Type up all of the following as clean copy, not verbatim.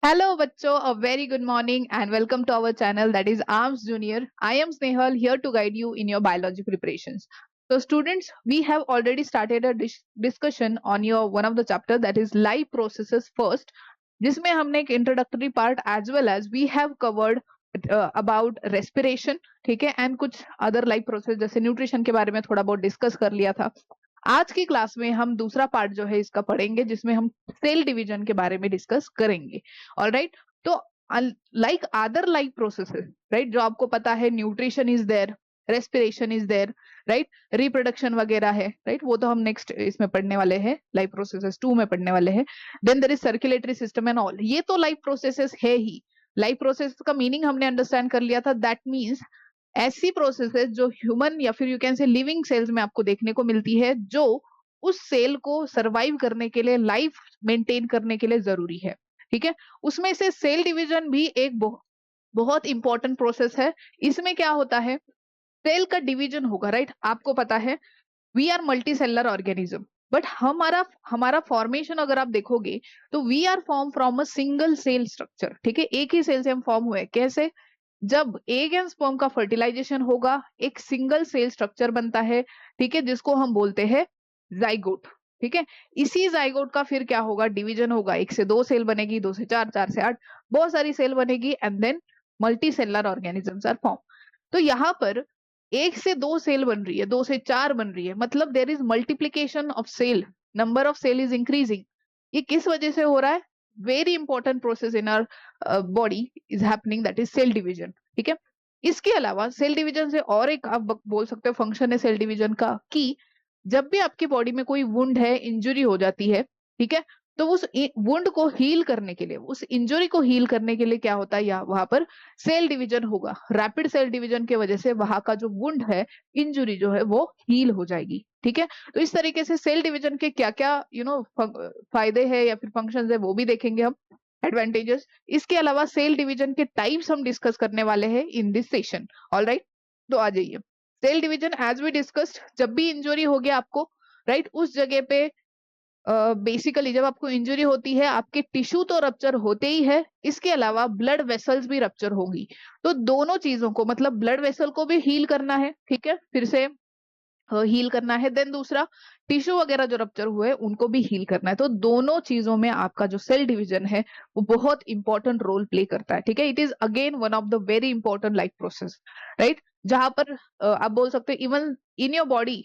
Hello, bachcho. A very good morning and welcome to our channel that is Arms Junior. I am Snehal here to guide you in your biology preparations. So, students, we have already started a discussion on your one of the chapter that is life processes first. जिसमें हमने एक introductory part as well as we have covered about respiration, ठीक है, and कुछ other life process जैसे nutrition के बारे में थोड़ा बहुत discuss कर लिया था. आज की क्लास में हम दूसरा पार्ट जो है इसका पढ़ेंगे जिसमें हम सेल डिवीजन के बारे में डिस्कस करेंगे. ऑलराइट, तो like other life processes, right, जो आपको पता है nutrition is there, respiration is there, right, reproduction वगैरह है, राइट, वो तो हम नेक्स्ट इसमें पढ़ने वाले हैं, लाइफ प्रोसेसेस 2 में पढ़ने वाले हैं. Then there is circulatory system and all. ये तो लाइफ प्रोसेसेस है ही. लाइफ प्रोसेस का मीनिंग हमने अंडरस्टैंड कर लिया था. दैट मीन्स ऐसी प्रोसेसेस जो ह्यूमन या फिर you can say living cells में आपको देखने को मिलती है, जो उस सेल को सरवाइव करने के लिए, लाइफ मेंटेन करने के लिए जरूरी है. ठीक है, उसमें से सेल डिवीजन भी एक बहुत इंपॉर्टेंट प्रोसेस है. इसमें क्या होता है, सेल का डिवीजन होगा, राइट. आपको पता है we are multicellular organism, but हमारा हमारा फॉर्मेशन अगर आप देखोगे तो we are form from a single cell structure. ठीक है, एक ही सेल से हम फॉर्म हुए. कैसे? जब एग एंड स्पर्म का फर्टिलाइजेशन होगा, एक सिंगल सेल स्ट्रक्चर बनता है, ठीक है, जिसको हम बोलते हैं जाइगोट. ठीक है, इसी जाइगोट का फिर क्या होगा, डिवीजन होगा. 1 से 2 सेल बनेगी, 2 से 4, 4 से 8, बहुत सारी सेल बनेगी and then multicellular organisms are form. तो यहाँ पर 1 से 2 सेल बन रही है, 2 से 4 बन रही है, मतलब there is multiplication of cell, number of cell is increasing. ये किस वजह से हो रहा है? Very important process in our body is happening, that is cell division. ठीक है, इसके अलावा सेल डिवीजन से और एक आप बोल सकते हो फंक्शन है सेल डिवीजन का, कि जब भी आपकी बॉडी में कोई वुंड है, इंजुरी हो जाती है, ठीक है, तो उस वुंड को हील करने के लिए, उस इंजुरी को हील करने के लिए क्या होता है, या वहां पर सेल डिवीजन होगा. रैपिड सेल डिवीजन की वजह से वहां का जो वुंड है, इंजुरी जो है वो हील हो जाएगी. ठीक है, तो इस तरीके से सेल डिवीजन के क्या क्या फायदे हैं या फिर फंक्शंस है वो भी देखेंगे हम, एडवांटेजेस. इसके अलावा सेल डिवीजन के टाइप्स हम डिस्कस करने वाले हैं इन दिस सेशन. ऑलराइट, तो आ जाइए. Cell division as we discussed, जब भी इंजुरी हो गया आपको, राइट, उस जगह पे बेसिकली जब आपको इंजुरी होती है, आपके टिश्यू तो रप्चर होते ही है, इसके अलावा ब्लड वेसल्स भी रप्चर होगी. तो दोनों चीजों को, मतलब ब्लड वेसल को भी हील करना है, ठीक है, फिर से हील करना है. देन दूसरा, टिश्यू वगैरह जो रप्चर हुए उनको भी हील करना है. तो दोनों चीजों में आपका जो सेल डिवीजन है वो बहुत इंपॉर्टेंट रोल प्ले करता है. ठीक है, it is again one of the very important life process, right, जहां पर आप बोल सकते हो even in your body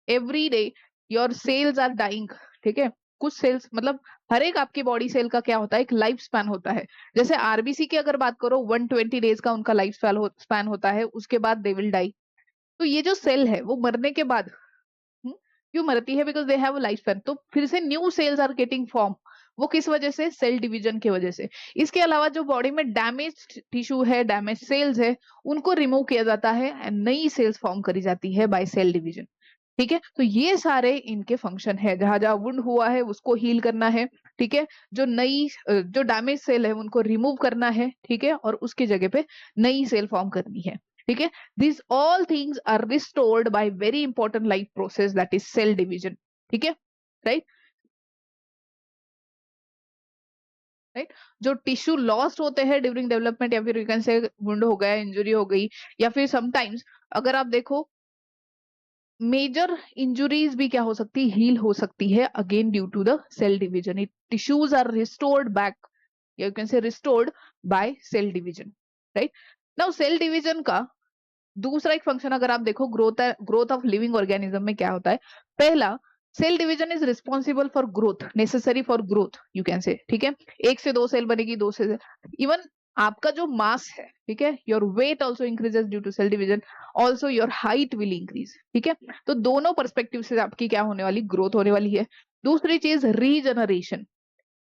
every day your cells are dying. ठीक है, कुछ सेल्स, मतलब हर एक आपकी बॉडी सेल का क्या होता है, एक लाइफ स्पैन होता है. जैसे आरबीसी की अगर बात करो, 120 डेज का उनका लाइफ स्पैन होता है, उसके बाद दे विल डाई. तो ये जो सेल है वो मरने के बाद क्यों मरती है? Because they have life span. तो फिर से new cells are getting form. वो किस वजह से? सेल डिवीजन की वजह से. इसके अलावा जो बॉडी में डैमेज टिश्यू है, डैमेज सेल्स है, उनको रिमूव किया जाता है एंड नई सेल्स फॉर्म करी जाती है बाय सेल डिवीजन. ठीक है, तो ये सारे इनके फंक्शन है. जहां जहां वुंड हुआ है उसको हील करना है, ठीक है, जो नई जो डैमेज सेल है उनको रिमूव करना है, ठीक है, और उसकी जगह पे नई सेल फॉर्म करनी है. ठीक है, these all things are restored by very important life process that is cell division. ठीक है, राइट, राइट. जो टिश्यू लॉस्ट होते हैं ड्यूरिंग डेवलपमेंट, या फिर यू कैन से वुंड हो गया, इंजरी हो गई, या फिर समटाइम्स अगर आप देखो मेजर इंजुरीज भी क्या हो सकती है, हील हो सकती है again due to the cell division. It tissues are restored back, या you can say restored by cell division, right. Now cell division का दूसरा एक फंक्शन अगर आप देखो, ग्रोथ ऑफ लिविंग ऑर्गेनिज्म में क्या होता है. पहला, cell division is responsible for growth, necessary for growth, you can say. ठीक है, 1 से 2 सेल बनेगी, 2 से इवन आपका जो मास है, ठीक है, your weight also increases due to cell division, also your height will increase. ठीक है, तो दोनों परस्पेक्टिव से आपकी क्या होने वाली, ग्रोथ होने वाली है. दूसरी चीज, रीजनरेशन.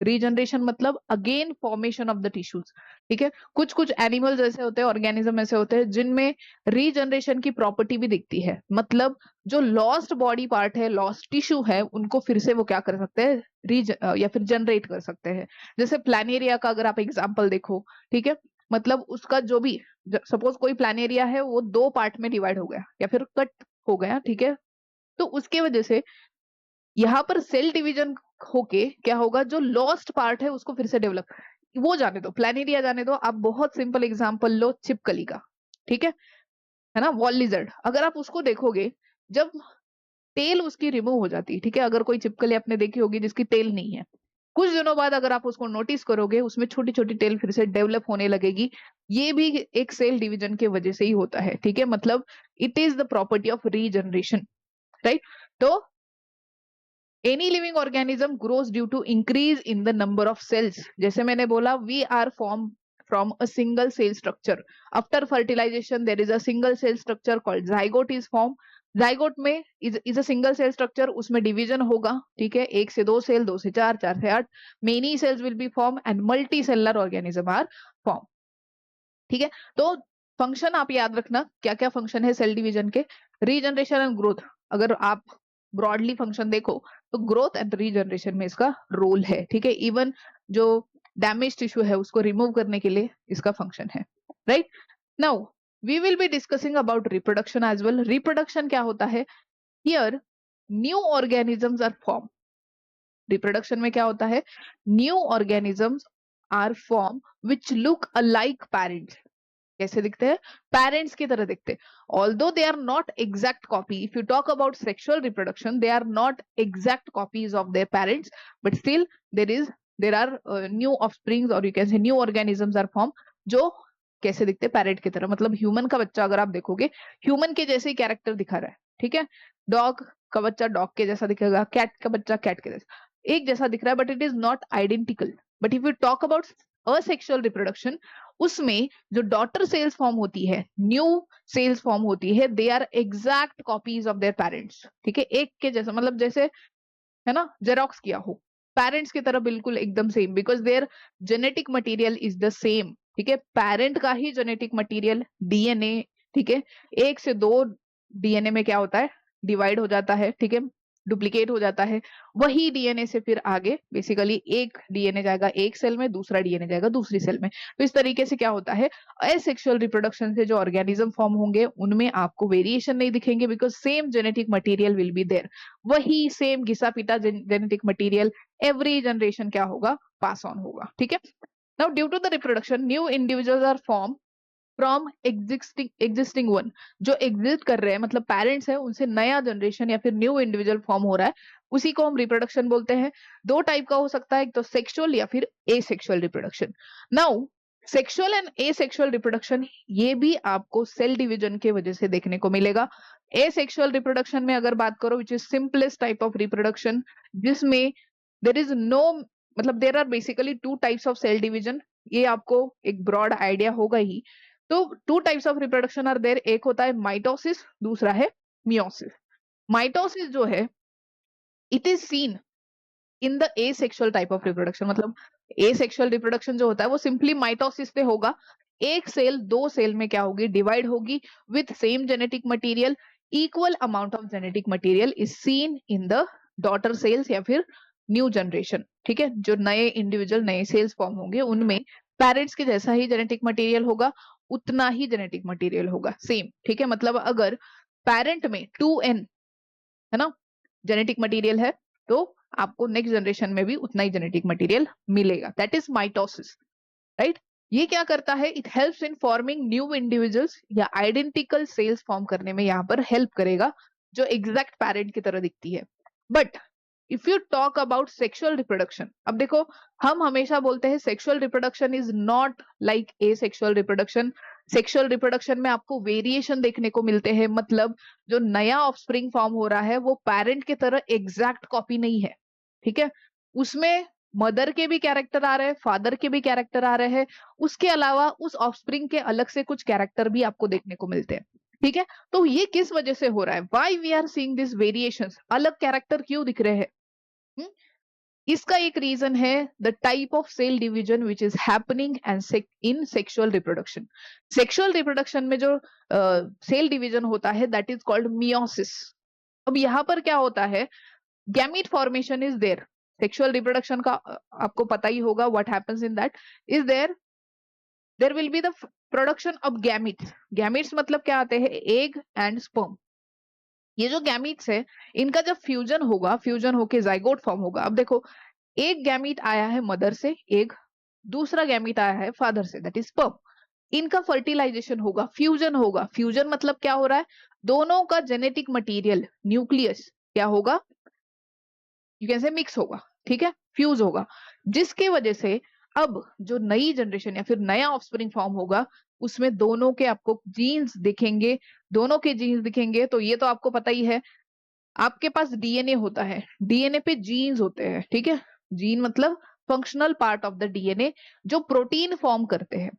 रीजनरेशन मतलब again formation of the tissues. ठीक है, कुछ कुछ एनिमल्स ऐसे होते हैं, ऑर्गेनिज्म ऐसे होते हैं जिनमें रीजनरेशन की प्रॉपर्टी भी दिखती है. मतलब जो लॉस्ट बॉडी पार्ट है, लॉस्ट टिश्यू है, उनको फिर से वो क्या कर सकते हैं, या फिर जनरेट कर सकते हैं. जैसे प्लानेरिया का अगर आप एग्जाम्पल देखो, ठीक है, मतलब उसका जो भी, सपोज कोई प्लानेरिया है, वो 2 पार्ट में डिवाइड हो गया या फिर कट हो गया, ठीक है, तो उसके वजह से यहाँ पर सेल डिवीजन होके क्या होगा, जो लॉस्ट पार्ट है उसको फिर से डेवलप. वो जाने दो, प्लानिडिया जाने दो, आप बहुत सिंपल एग्जांपल लो छिपकली का, ठीक है ना, वॉल लिजर्ड। अगर आप उसको देखोगे, जब टेल उसकी रिमूव हो जाती है, ठीक है, अगर कोई छिपकली आपने देखी होगी जिसकी टेल नहीं है, कुछ दिनों बाद अगर आप उसको नोटिस करोगे, उसमें छोटी छोटी टेल फिर से डेवलप होने लगेगी। ये भी एक सेल डिवीजन के वजह से ही होता है, ठीक है, मतलब it is the property of regeneration, right. तो any living organism grows due to increase in the number of cells. जैसे मैंने बोला, we are form from a single cell structure. After fertilization there is a single cell structure called zygote is form. Zygote में is a single cell structure, उसमें division होगा, ठीक है, 1 से 2 cell, 2 से 4, 4 से 8, many cells will be form and multicellular organism are form, ठीक है। तो फंक्शन आप याद रखना, क्या क्या फंक्शन है सेल डिवीजन के। रीजनरेशन एंड ग्रोथ, अगर आप ब्रॉडली फंक्शन देखो तो ग्रोथ एंड रीजनरेशन में इसका रोल है, ठीक है। इवन जो डैमेज टिश्यू है उसको रिमूव करने के लिए इसका फंक्शन है, right. Now we will be discussing about reproduction as well. Reproduction क्या होता है, here new organisms are form. Reproduction में क्या होता है, new organisms are form which look alike parents. कैसे दिखते हैं, पेरेंट्स की तरह दिखते हैं। Although they are not exact copy, if you talk about sexual reproduction, they are not exact copies of their parents, but still there are new offsprings, और you can say new organisms are form, जो कैसे दिखते हैं, parrot की तरह। मतलब human का बच्चा अगर आप देखोगे, ह्यूमन के जैसे ही कैरेक्टर दिखा रहा है, ठीक है। डॉग का बच्चा डॉग के जैसा दिखेगा, कैट का बच्चा कैट के जैसा, एक जैसा दिख रहा है, but it is not identical. But if you talk about asexual reproduction, उसमें जो डॉटर सेल्स फॉर्म होती है, न्यू सेल्स फॉर्म होती है, they are exact copies of their parents, ठीक है, एक के जैसा, मतलब जैसे है ना, जेरोक्स किया हो, पेरेंट्स की तरह बिल्कुल एकदम same, because there genetic material is the same, ठीक है। पेरेंट का ही जेनेटिक मटेरियल डीएनए, ठीक है, 1 से 2 डीएनए में क्या होता है, डिवाइड हो जाता है, ठीक है, डुप्लीकेट हो जाता है। वही डीएनए से फिर आगे बेसिकली एक डीएनए जाएगा एक सेल में, दूसरा डीएनए जाएगा दूसरी सेल में। तो इस तरीके से क्या होता है, असेक्सुअल रिप्रोडक्शन से जो ऑर्गेनिज्म फॉर्म होंगे उनमें आपको वेरिएशन नहीं दिखेंगे, because same genetic material will be there. वही सेम घिसा पिटा जेनेटिक मटेरियल एवरी जनरेशन क्या होगा, पास ऑन होगा, ठीक है। Now due to the reproduction new individuals are form from existing one. जो एग्जिस्ट कर रहे हैं, मतलब पेरेंट्स है, उनसे नया जनरेशन या फिर न्यू इंडिविजुअल फॉर्म हो रहा है, उसी को हम रिप्रोडक्शन बोलते हैं। 2 टाइप का हो सकता है, एक तो सेक्सुअल या फिर asexual reproduction. Now sexual and asexual reproduction, ये भी आपको सेल डिवीजन के वजह से देखने को मिलेगा। एसेक्सुअल रिप्रोडक्शन में अगर बात करो, which is simplest type of reproduction, जिसमें देर इज नो, मतलब there are basically 2 types of cell division, ये आपको एक ब्रॉड आइडिया होगा ही। तो 2 types of reproduction are there, एक होता है माइटोसिस, दूसरा है मियोसिस। माइटोसिस जो है, it is seen in the asexual type of reproduction. मतलब एसेक्सुअल रिप्रोडक्शन जो होता है वो सिंपली माइटोसिस से होगा। एक सेल 2 सेल में क्या होगी, डिवाइड होगी with same genetic material. Equal amount of genetic material is seen in the daughter cells या फिर न्यू जनरेशन, ठीक है। जो नए इंडिविजुअल नए सेल्स फॉर्म होंगे उनमें पेरेंट्स के जैसा ही जेनेटिक मटेरियल होगा, उतना ही जेनेटिक मटेरियल होगा, सेम, ठीक है। मतलब अगर पेरेंट में 2n है ना जेनेटिक मटेरियल है, तो आपको नेक्स्ट जनरेशन में भी उतना ही जेनेटिक मटेरियल मिलेगा, दैट इज माइटोसिस, राइट। ये क्या करता है, it helps in forming new individuals, या आइडेंटिकल सेल्स फॉर्म करने में यहाँ पर हेल्प करेगा, जो एग्जैक्ट पेरेंट की तरह दिखती है। But if you talk about sexual reproduction, अब देखो, हम हमेशा बोलते हैं sexual reproduction is not like a sexual reproduction. Sexual reproduction में आपको वेरिएशन देखने को मिलते हैं, मतलब जो नया ऑफस्प्रिंग फॉर्म हो रहा है वो पेरेंट की तरह एग्जैक्ट कॉपी नहीं है, ठीक है। उसमें मदर के भी कैरेक्टर आ रहे हैं, फादर के भी कैरेक्टर आ रहे हैं, उसके अलावा उस ऑफस्प्रिंग के अलग से कुछ कैरेक्टर भी आपको देखने को मिलते हैं, ठीक है। तो ये किस वजह से हो रहा है, why we are seeing this variations, अलग कैरेक्टर क्यों दिख रहे हैं। हम्म? इसका एक रीजन है the type of cell division which is happening and in sexual reproduction. Sexual reproduction में जो सेल डिवीजन होता है दैट इज कॉल्ड मियोसिस। अब यहाँ पर क्या होता है, gamete formation is there. Sexual reproduction का आपको पता ही होगा, what happens in that is there will be the production of gametes. Gametes मतलब क्या आते हैं, एग एंड स्पर्म। ये जो गैमीट्स है, इनका जब फ्यूजन होगा, फ्यूजन होके जाइगोट फॉर्म होगा। अब देखो, एक गैमीट आया है मदर से, एग, दूसरा गैमीट आया है फादर से, दैट इज स्पर्म। इनका फर्टिलाइजेशन होगा, फ्यूजन होगा। फ्यूजन मतलब क्या हो रहा है, दोनों का जेनेटिक मटेरियल न्यूक्लियस क्या होगा, यू कैन से मिक्स होगा, ठीक है, फ्यूज होगा, जिसके वजह से अब जो नई जनरेशन या फिर नया ऑफस्प्रिंग फॉर्म होगा उसमें दोनों के आपको जीन्स दिखेंगे, दोनों के जीन्स दिखेंगे। तो ये तो आपको पता ही है, आपके पास डीएनए होता है, डीएनए पे जीन्स होते हैं, ठीक है। जीन मतलब functional part of the DNA जो प्रोटीन फॉर्म करते हैं।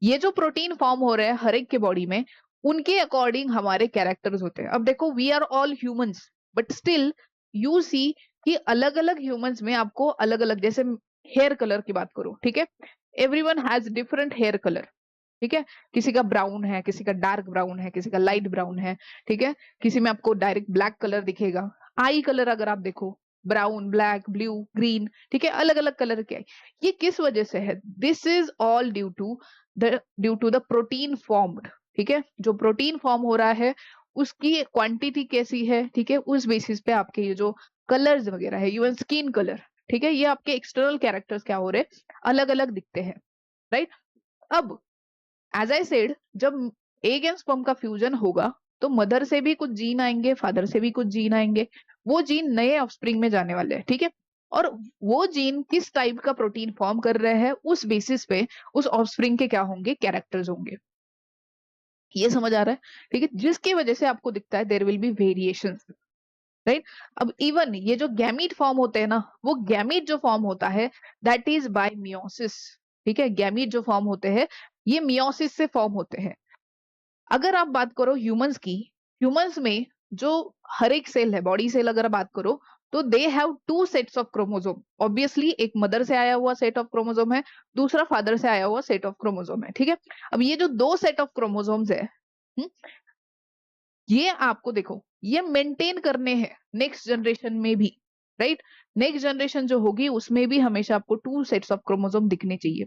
ये जो प्रोटीन फॉर्म हो रहे हैं हर एक के बॉडी में, उनके अकॉर्डिंग हमारे कैरेक्टर्स होते हैं। अब देखो, we are all humans, but still you see कि अलग अलग ह्यूमंस में आपको अलग अलग, जैसे हेयर कलर की बात करो, ठीक है, everyone has different hair colour, ठीक है। किसी का ब्राउन है, किसी का डार्क ब्राउन है, किसी का लाइट ब्राउन है, ठीक है। किसी में आपको डायरेक्ट ब्लैक कलर दिखेगा। आई कलर अगर आप देखो, ब्राउन, ब्लैक, ब्लू, ग्रीन, ठीक है, अलग अलग कलर के। ये किस वजह से है, this is all due to the protein formed, ठीक है। जो प्रोटीन फॉर्म हो रहा है उसकी क्वांटिटी कैसी है, ठीक है, उस बेसिस पे आपके ये जो कलर्स वगैरह है, इवन स्किन कलर, ठीक है, ये आपके एक्सटर्नल कैरेक्टर्स क्या हो रहे, अलग अलग दिखते हैं, राइट। अब एज आई सेड, जब एग एंड स्पर्म का फ्यूजन होगा तो मदर से भी कुछ जीन आएंगे, फादर से भी कुछ जीन आएंगे। वो जीन नए ऑफस्प्रिंग में जाने वाले हैं, ठीक है। और वो जीन किस टाइप का प्रोटीन फॉर्म कर रहे हैं उस बेसिस पे उस ऑफस्प्रिंग के क्या होंगे, कैरेक्टर्स होंगे। ये समझ आ रहा है, ठीक है, जिसकी वजह से आपको दिखता है there will be variations, right. अब इवन ये जो गैमीट फॉर्म होते हैं ना, वो गैमीट जो फॉर्म होता है दैट इज बाय मियोसिस, ठीक है। गैमीट जो फॉर्म होते हैं ये मियोसिस से फॉर्म होते हैं। अगर आप बात करो ह्यूमंस की, ह्यूमंस में जो हर एक सेल है, बॉडी सेल अगर बात करो, तो they have two sets of chromosome. Obviously एक मदर से आया हुआ सेट ऑफ क्रोमोसोम है, दूसरा फादर से आया हुआ सेट ऑफ क्रोमोसोम है, ठीक है। अब ये जो दो सेट ऑफ क्रोमोसोम्स है, हम्म, ये आपको देखो ये मेंटेन करने हैं नेक्स्ट जनरेशन में भी, राइट। नेक्स्ट जनरेशन जो होगी उसमें भी हमेशा आपको टू सेट्स ऑफ क्रोमोसोम दिखने चाहिए।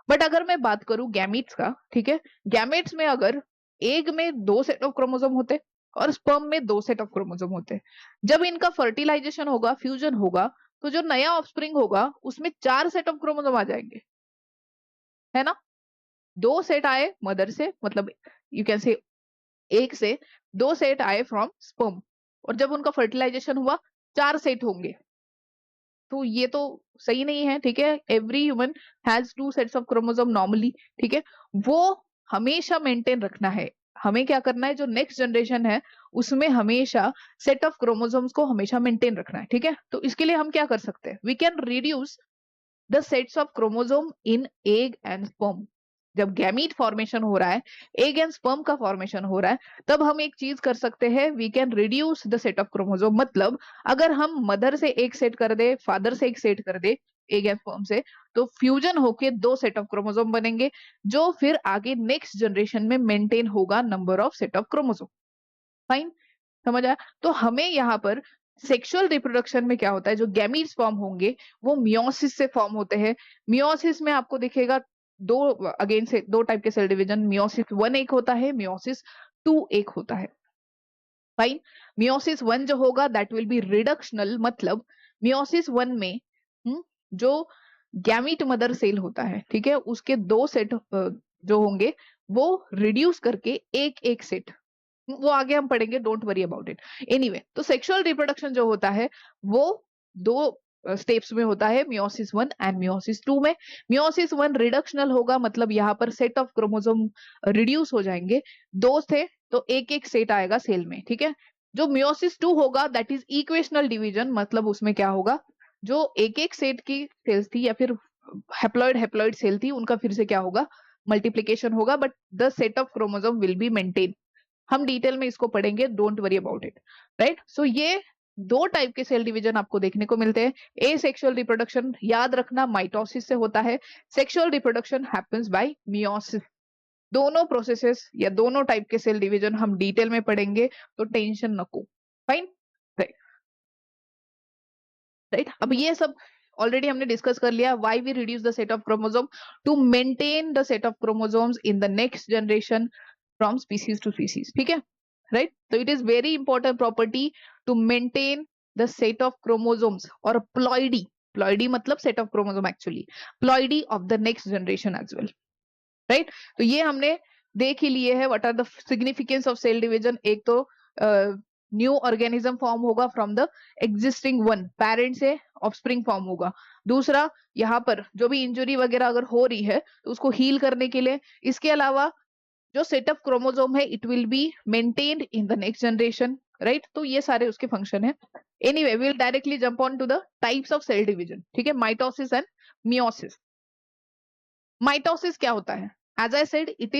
बट अगर मैं बात करूं गैमीट्स का, ठीक है, गैमेट्स में अगर एग में दो सेट ऑफ क्रोमोसोम होते और स्पर्म में दो सेट ऑफ क्रोमोसोम होते, जब इनका फर्टिलाइजेशन होगा, फ्यूजन होगा, तो जो नया ऑफस्प्रिंग होगा उसमें चार सेट ऑफ क्रोमोसोम आ जाएंगे, है ना। दो सेट आए मदर से, मतलब यू कैन से एक से, दो सेट आए फ्रॉम स्पर्म, और जब उनका फर्टिलाइजेशन हुआ चार सेट होंगे। तो ये तो सही नहीं है, ठीक है। Every human has two sets of chromosome normally, ठीक है। वो हमेशा मेंटेन रखना है। हमें क्या करना है, जो नेक्स्ट जनरेशन है उसमें हमेशा सेट ऑफ क्रोमोसोम्स को हमेशा मेंटेन रखना है, ठीक है। तो इसके लिए हम क्या कर सकते हैं, we can reduce the sets of chromosome in egg and sperm. जब गैमीट फॉर्मेशन हो रहा है, एग एंड स्पर्म का फॉर्मेशन हो रहा है, तब हम एक चीज कर सकते हैं, we can reduce the set of chromosome. मतलब अगर हम मदर से एक सेट कर दे, फादर से एक सेट कर दे, एग एंड स्पर्म से, तो फ्यूजन होके दो सेट ऑफ क्रोमोसोम बनेंगे, जो फिर आगे नेक्स्ट जनरेशन में मेंटेन होगा number of set of chromosome. Fine, समझ आया। तो हमें यहाँ पर सेक्सुअल रिप्रोडक्शन में क्या होता है, जो गैमीट्स फॉर्म होंगे वो मियोसिस से फॉर्म होते हैं। मियोसिस में आपको दिखेगा दो, अगेन से दो टाइप के सेल डिवीजन, मियोसिस वन एक होता है, मियोसिस टू एक होता है। फाइन, मियोसिस वन जो होगा दैट विल बी रिडक्शनल, मतलब मियोसिस वन में जो गैमीट मदर सेल होता है, ठीक है, उसके दो सेट जो होंगे वो रिड्यूस करके एक एक सेट, वो आगे हम पढ़ेंगे, don't worry about it. Anyway, तो सेक्सुअल रिप्रोडक्शन जो होता है वो दो स्टेप्स में होता है, meiosis one and meiosis two में। मियोसिस वन रिडक्शनल होगा, मतलब यहाँ पर सेट ऑफ क्रोमोसोम रिड्यूस हो जाएंगे, दो थे तो एक एक सेट आएगा सेल में, ठीक है। जो मियोसिस टू होगा दैट इज इक्वेशनल डिवीजन, मतलब उसमें क्या होगा, जो एक एक सेट की सेल्स थी या फिर हेप्लॉइड हेप्लॉइड सेल थी, उनका फिर से क्या होगा, मल्टीप्लीकेशन होगा, but the set of chromosome will be maintain. हम डिटेल में इसको पढ़ेंगे, don't worry about it, right. So ये दो टाइप के सेल डिवीजन आपको देखने को मिलते हैं। ए सेक्सुअल रिप्रोडक्शन याद रखना माइटोसिस से होता है, sexual reproduction happens bye meiosis. दोनों प्रोसेसेस या दोनों टाइप के सेल डिवीजन हम डिटेल में पढ़ेंगे, तो टेंशन नको। Fine, right, right. अब ये सब ऑलरेडी हमने डिस्कस कर लिया, why we reduce the set of chromosome to maintain the set of chromosomes in the next generation from species to species, ठीक है, राइट। तो it is very important property to maintain the set of chromosomes और ploidy, ploidy मतलब set of chromosome actually, ploidy of the next generation as well, right. तो ये हमने देख ही लिए है what are the significance of cell division. एक तो न्यू ऑर्गेनिज्म फॉर्म होगा from the existing one, parent से ऑफस्प्रिंग फॉर्म होगा। दूसरा, यहाँ पर जो भी इंजुरी वगैरह अगर हो रही है तो उसको हील करने के लिए, इसके अलावा जो सेट ऑफ क्रोमोसोम है it will be maintained in the next generation, right. तो ये सारे उसके फंक्शन है। Anyway we will directly jump on to the types of cell division, ठीक है, माइटोसिस एंड मियोसिस। माइटोसिस क्या होता है? As I said it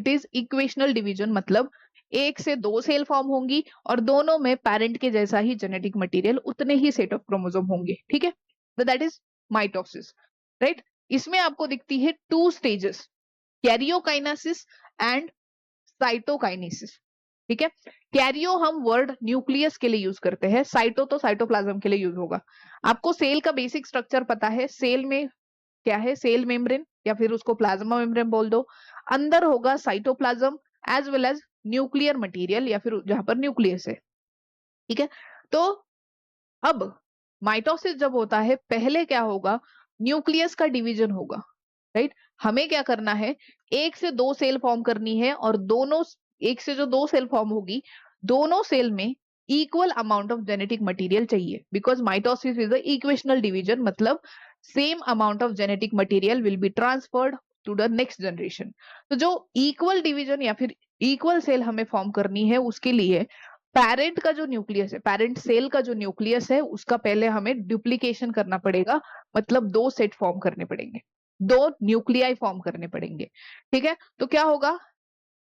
is equational division, मतलब एक से दो सेल फॉर्म होंगी और दोनों में पेरेंट के जैसा ही जेनेटिक मटेरियल, उतने ही सेट ऑफ क्रोमोसोम होंगे, ठीक है। तो दैट इज माइटोसिस, राइट। इसमें आपको दिखती है two stages, karyokinesis and cytokinesis, ठीक है। कैरियो हम वर्ड न्यूक्लियस के लिए यूज करते हैं, साइटो तो साइटोप्लाज्म के लिए यूज होगा। आपको सेल का बेसिक स्ट्रक्चर पता है, सेल में क्या है, सेल मेम्ब्रेन या फिर उसको प्लाज्मा मेम्ब्रेन बोल दो। अंदर होगा cytoplasm as well as nuclear material या फिर जहां पर न्यूक्लियस है, ठीक है। तो अब माइटोसिस जब होता है, पहले क्या होगा, न्यूक्लियस का डिवीजन होगा, राइट। हमें क्या करना है, एक से दो सेल फॉर्म करनी है और दोनों, एक से जो दो सेल फॉर्म होगी, दोनों सेल में equal amount of genetic material चाहिए, because mitosis is the equational division, मतलब same amount of genetic material will be transferred to the next generation. तो जो इक्वल डिवीजन या फिर इक्वल सेल हमें फॉर्म करनी है, उसके लिए पेरेंट का जो न्यूक्लियस है, पेरेंट सेल का जो न्यूक्लियस है, उसका पहले हमें डुप्लीकेशन करना पड़ेगा, मतलब दो सेट फॉर्म करने पड़ेंगे, दो न्यूक्लियाई फॉर्म करने पड़ेंगे, ठीक है। तो क्या होगा,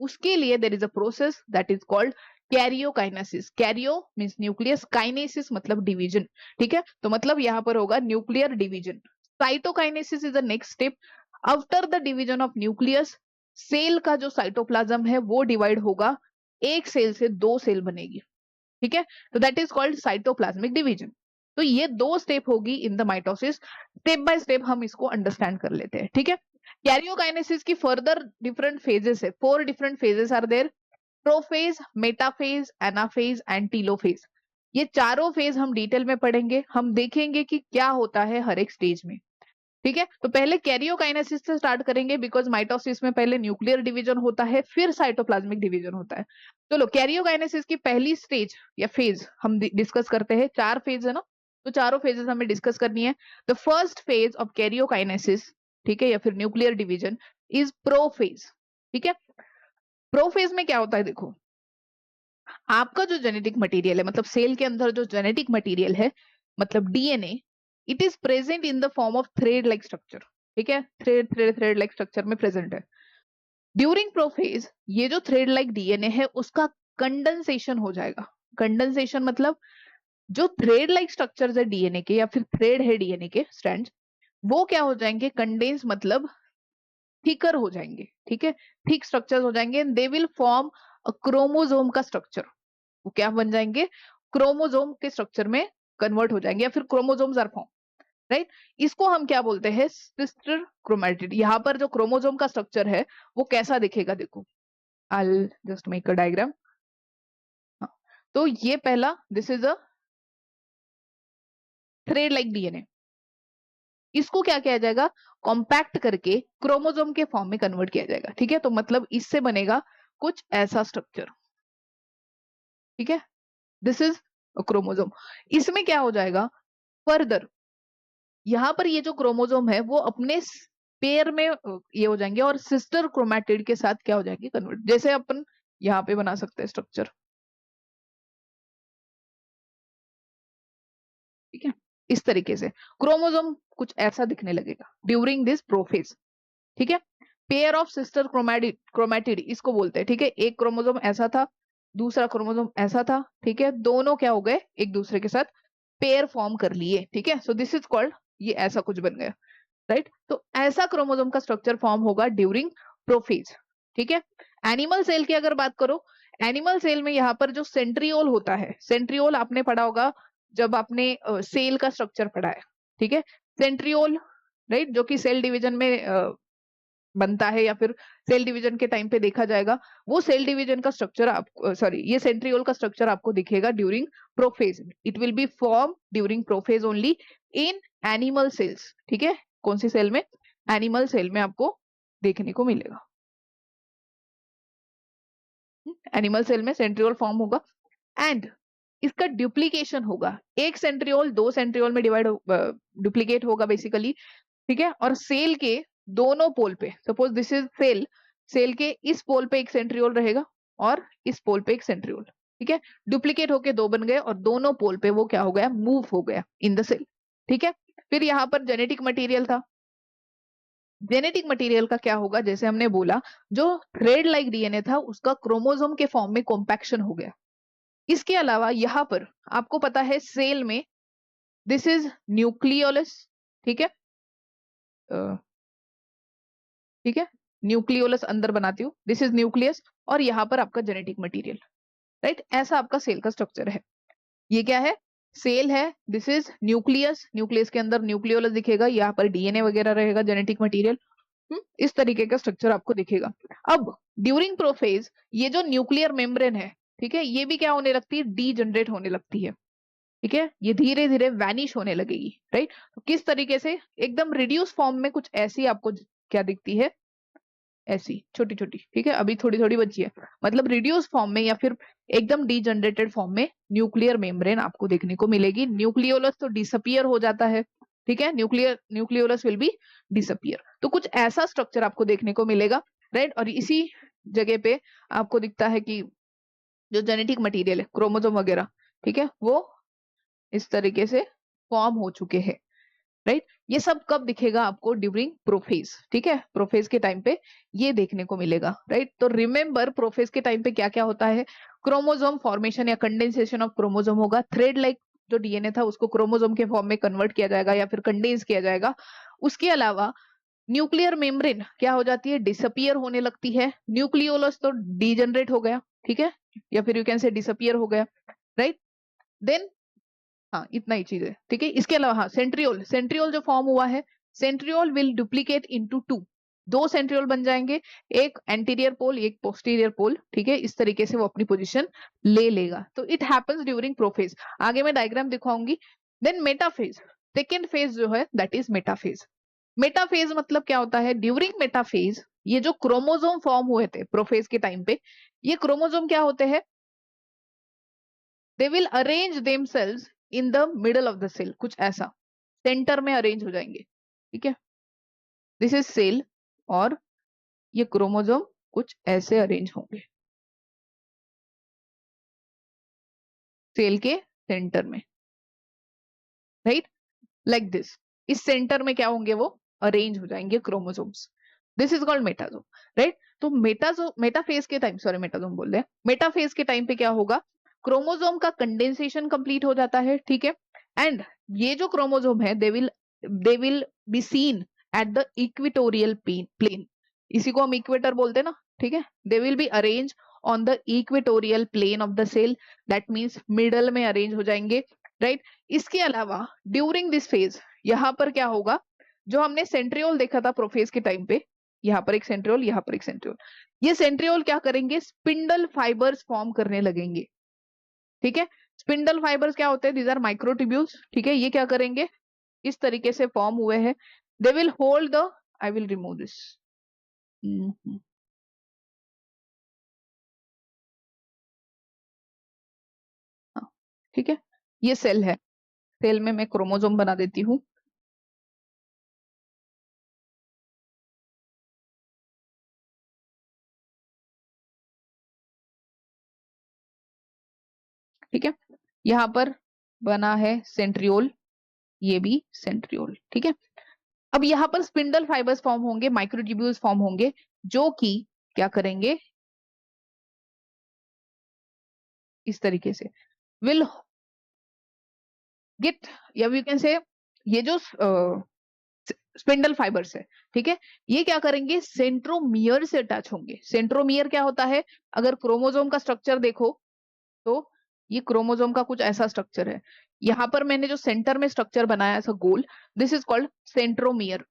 उसके लिए there is a process that is called karyokinesis. Karyo means nucleus, kinesis मतलब डिवीजन, ठीक है। तो मतलब यहां पर होगा nuclear division. Cytokinesis is the next step. After the division of nucleus, cell का जो साइटोप्लाज्म है वो डिवाइड होगा, एक सेल से दो सेल बनेगी, ठीक है। तो that is called cytoplasmic division. तो ये दो स्टेप होगी in the mitosis. Step by step हम इसको अंडरस्टैंड कर लेते हैं, ठीक है। कैरियोकाइनेसिस की फर्दर डिफरेंट फेजेस है, 4 different phases are there, prophase, metaphase, anaphase and telophase. ये चारों फेज हम डिटेल में पढ़ेंगे, हम देखेंगे कि क्या होता है हर एक स्टेज में, ठीक है। तो पहले कैरियोकाइनेसिस से स्टार्ट करेंगे, बिकॉज माइटोसिस में पहले न्यूक्लियर डिवीजन होता है, फिर साइटोप्लाज्मिक डिवीजन होता है। चलो कैरियोकाइनेसिस की पहली स्टेज या फेज हम डिस्कस करते हैं। 4 फेज है ना, तो चारों फेजेस हमें डिस्कस करनी है। The first phase of karyokinesis, ठीक है, या फिर न्यूक्लियर डिवीजन इज प्रोफेज, ठीक है। प्रोफेज में क्या होता है, देखो आपका जो जेनेटिक मटेरियल है, मतलब सेल के अंदर जो जेनेटिक मटेरियल है, मतलब DNA, it is present in the form of thread like structure, ठीक है, थ्रेड लाइक स्ट्रक्चर में प्रेजेंट है। ड्यूरिंग प्रोफेज ये जो थ्रेड लाइक डीएनए है उसका कंडेंसेशन हो जाएगा। कंडेंसेशन मतलब जो थ्रेड लाइक स्ट्रक्चर है डीएनए के या फिर थ्रेड है डीएनए के स्ट्रैंड, वो क्या हो जाएंगे, कंडेंस मतलब थिकर हो जाएंगे, ठीक है, थिक स्ट्रक्चर हो जाएंगे। They will form a chromosome का स्ट्रक्चर। वो क्या बन जाएंगे, क्रोमोसोम के स्ट्रक्चर में कन्वर्ट हो जाएंगे या फिर क्रोमोसोम्स आर फॉर्म, राइट। इसको हम क्या बोलते हैं, सिस्टर क्रोमैटिड। यहाँ पर जो क्रोमोसोम का स्ट्रक्चर है वो कैसा दिखेगा, देखो I just make a diagram. तो ये पहला, this is a thread like DNA, इसको क्या किया जाएगा, कॉम्पैक्ट करके क्रोमोसोम के फॉर्म में कन्वर्ट किया जाएगा, ठीक है। तो मतलब इससे बनेगा कुछ ऐसा स्ट्रक्चर, ठीक है, दिस इज क्रोमोसोम। इसमें क्या हो जाएगा, फर्दर यहाँ पर ये जो क्रोमोसोम है वो अपने पेयर में ये हो जाएंगे और सिस्टर क्रोमैटिड के साथ क्या हो जाएंगे, कन्वर्ट। जैसे अपन यहाँ पे बना सकते हैं स्ट्रक्चर, ठीक है, इस तरीके से क्रोमोसोम कुछ ऐसा दिखने लगेगा ड्यूरिंग दिस प्रोफेज, ठीक है। पेयर ऑफ सिस्टर क्रोमैटिड इसको बोलते हैं, ठीक है। एक क्रोमोसोम ऐसा था, दूसरा क्रोमोसोम ऐसा था, ठीक है, दोनों क्या हो गए, एक दूसरे के साथ पेयर फॉर्म कर लिए, ठीक है। सो दिस इज कॉल्ड, ये ऐसा कुछ बन गया, राइट। तो ऐसा क्रोमोसोम का स्ट्रक्चर फॉर्म होगा ड्यूरिंग प्रोफेज, ठीक है। एनिमल सेल की अगर बात करो, एनिमल सेल में यहाँ पर जो सेंट्रियोल होता है, सेंट्रियोल आपने पढ़ा होगा जब आपने सेल का स्ट्रक्चर पढ़ा है, ठीक है, सेंट्रियोल, राइट, जो कि सेल डिवीजन में बनता है या फिर सेल डिवीजन के टाइम पे देखा जाएगा। वो सेल डिवीजन का स्ट्रक्चर आप, सॉरी, ये सेंट्रियोल का स्ट्रक्चर आपको दिखेगा during prophase. It will be form during prophase only in animal cells, ठीक है, कौन सी सेल में, एनिमल सेल में आपको देखने को मिलेगा। एनिमल सेल में सेंट्रियोल फॉर्म होगा एंड इसका डुप्लीकेशन होगा, एक सेंट्रियोल दो सेंट्रियोल में डिवाइड डुप्लीकेट होगा बेसिकली, ठीक है। और सेल के दोनों पोल पे, suppose this is cell, cell के इस पोल पे एक सेंट्रियोल रहेगा और इस पोल पे एक सेंट्रियोल, ठीक है, डुप्लीकेट होके दो बन गए और दोनों पोल पे वो क्या हो गया, मूव हो गया इन द सेल, ठीक है। फिर यहाँ पर जेनेटिक मटेरियल था, जेनेटिक मटेरियल का क्या होगा, जैसे हमने बोला जो थ्रेड लाइक डीएनए था उसका क्रोमोसोम के फॉर्म में कॉम्पैक्शन हो गया। इसके अलावा यहाँ पर आपको पता है सेल में दिस इज न्यूक्लियोलस, ठीक है, ठीक है, न्यूक्लियोलस अंदर बनाती हूँ, दिस इज न्यूक्लियस और यहाँ पर आपका जेनेटिक मटेरियल, राइट, ऐसा आपका सेल का स्ट्रक्चर है। ये क्या है, सेल है, दिस इज न्यूक्लियस, न्यूक्लियस के अंदर न्यूक्लियोलस दिखेगा, यहाँ पर डीएनए वगैरह रहेगा, जेनेटिक मटेरियल, इस तरीके का स्ट्रक्चर आपको दिखेगा। अब ड्यूरिंग प्रोफेज ये जो न्यूक्लियर मेम्ब्रेन है, ठीक है, ये भी क्या होने लगती है, डी जनरेट होने लगती है, ठीक है, ये धीरे धीरे वैनिश होने लगेगी, राइट। तो किस तरीके से, एकदम रिड्यूस फॉर्म में कुछ ऐसी आपको क्या दिखती है, ऐसी छोटी छोटी, ठीक है, अभी थोड़ी थोड़ी बची है, मतलब रिड्यूस फॉर्म में या फिर एकदम डीजनरेटेड फॉर्म में न्यूक्लियर मेम्ब्रेन आपको देखने को मिलेगी। न्यूक्लियोलस तो डिसअपियर हो जाता है, ठीक है, न्यूक्लियोलस विल बी डिसअपियर, तो कुछ ऐसा स्ट्रक्चर आपको देखने को मिलेगा, राइट। और इसी जगह पे आपको दिखता है कि जो जेनेटिक मटेरियल है, क्रोमोसोम वगैरह, ठीक है, वो इस तरीके से फॉर्म हो चुके हैं, राइट। ये सब कब दिखेगा आपको, ड्यूरिंग प्रोफेज, ठीक है, प्रोफेज के टाइम पे ये देखने को मिलेगा, राइट। तो रिमेंबर प्रोफेज के टाइम पे क्या क्या होता है, क्रोमोसोम फॉर्मेशन या कंडेंसेशन ऑफ क्रोमोसोम होगा, थ्रेड लाइक जो डीएनए था उसको क्रोमोसोम के फॉर्म में कन्वर्ट किया जाएगा या फिर कंडेंस किया जाएगा। उसके अलावा न्यूक्लियर मेम्ब्रेन क्या हो जाती है, डिसअपियर होने लगती है, न्यूक्लियोलस तो डीजनरेट हो गया, ठीक है, या फिर यू कैन से डिसअपियर हो गया, राइट। देन हाँ इतना ही चीज है, ठीक है। इसके अलावा हाँ सेंट्रियोल, सेंट्रियोल जो फॉर्म हुआ है, centriole will duplicate into two, दो सेंट्रियोल बन जाएंगे, एक एंटीरियर पोल एक पोस्टीरियर पोल, ठीक है, इस तरीके से वो अपनी पोजीशन ले लेगा। तो इट हैपेंस ड्यूरिंग प्रोफेज, आगे मैं डायग्राम दिखाऊंगी। देन मेटाफेज, सेकेंड फेज जो है दैट इज मेटाफेज। मेटाफेज मतलब क्या होता है, ड्यूरिंग मेटाफेज ये जो क्रोमोसोम फॉर्म हुए थे प्रोफेज के टाइम पे, ये क्रोमोसोम क्या होते हैं, they will arrange themselves in the middle of the cell, कुछ ऐसा सेंटर में अरेंज हो जाएंगे, ठीक है, दिस इज सेल और ये क्रोमोसोम कुछ ऐसे अरेंज होंगे सेल के सेंटर में, राइट, लाइक दिस, इस सेंटर में क्या होंगे, वो अरेंज हो जाएंगे chromosomes, this is called metasome, right. तो मेटाफेज के टाइम, सॉरी मेटासोम बोल रहे हैं, मेटाफेज के टाइम पे क्या होगा, क्रोमोसोम का कंडेंसेशन कंप्लीट हो जाता है, ठीक है, एंड ये जो क्रोमोसोम है they will be seen at the equatorial plane, इसी को हम इक्वेटर बोलते हैं ना, ठीक है, they will be arrange on the equatorial plane of the cell, that means middle में अरेंज हो जाएंगे, राइट। इसके अलावा ड्यूरिंग दिस फेज यहाँ पर क्या होगा, जो हमने सेंट्रियोल देखा था प्रोफेज के टाइम पे, यहाँ पर एक सेंट्रियोल यहाँ पर एक सेंट्रियोल, ये सेंट्रियोल क्या करेंगे, स्पिंडल फाइबर्स फॉर्म करने लगेंगे, ठीक है। स्पिंडल फाइबर्स क्या होते हैं, दीज आर माइक्रोट्यूब्यूल्स, ठीक है, ये क्या करेंगे, इस तरीके से फॉर्म हुए हैं, they will hold the, I will remove this, ठीक है, ये सेल है, सेल में मैं क्रोमोसोम बना देती हूँ, ठीक है, यहाँ पर बना है सेंट्रियोल, ये भी सेंट्रियोल, ठीक है। अब यहाँ पर स्पिंडल फाइबर्स फॉर्म होंगे, माइक्रोट्यूब्यूल्स फॉर्म होंगे, जो कि क्या करेंगे, इस तरीके से विल गेट, या यू कैन से ये जो स्पिंडल फाइबर्स है, ठीक है, ये क्या करेंगे, सेंट्रोमियर से अटैच होंगे। सेंट्रोमियर क्या होता है, अगर क्रोमोसोम का स्ट्रक्चर देखो तो ये क्रोमोसोम का कुछ ऐसा स्ट्रक्चर है, यहाँ पर मैंने जो सेंटर में स्ट्रक्चर बनाया ऐसा गोल, this is called centromere,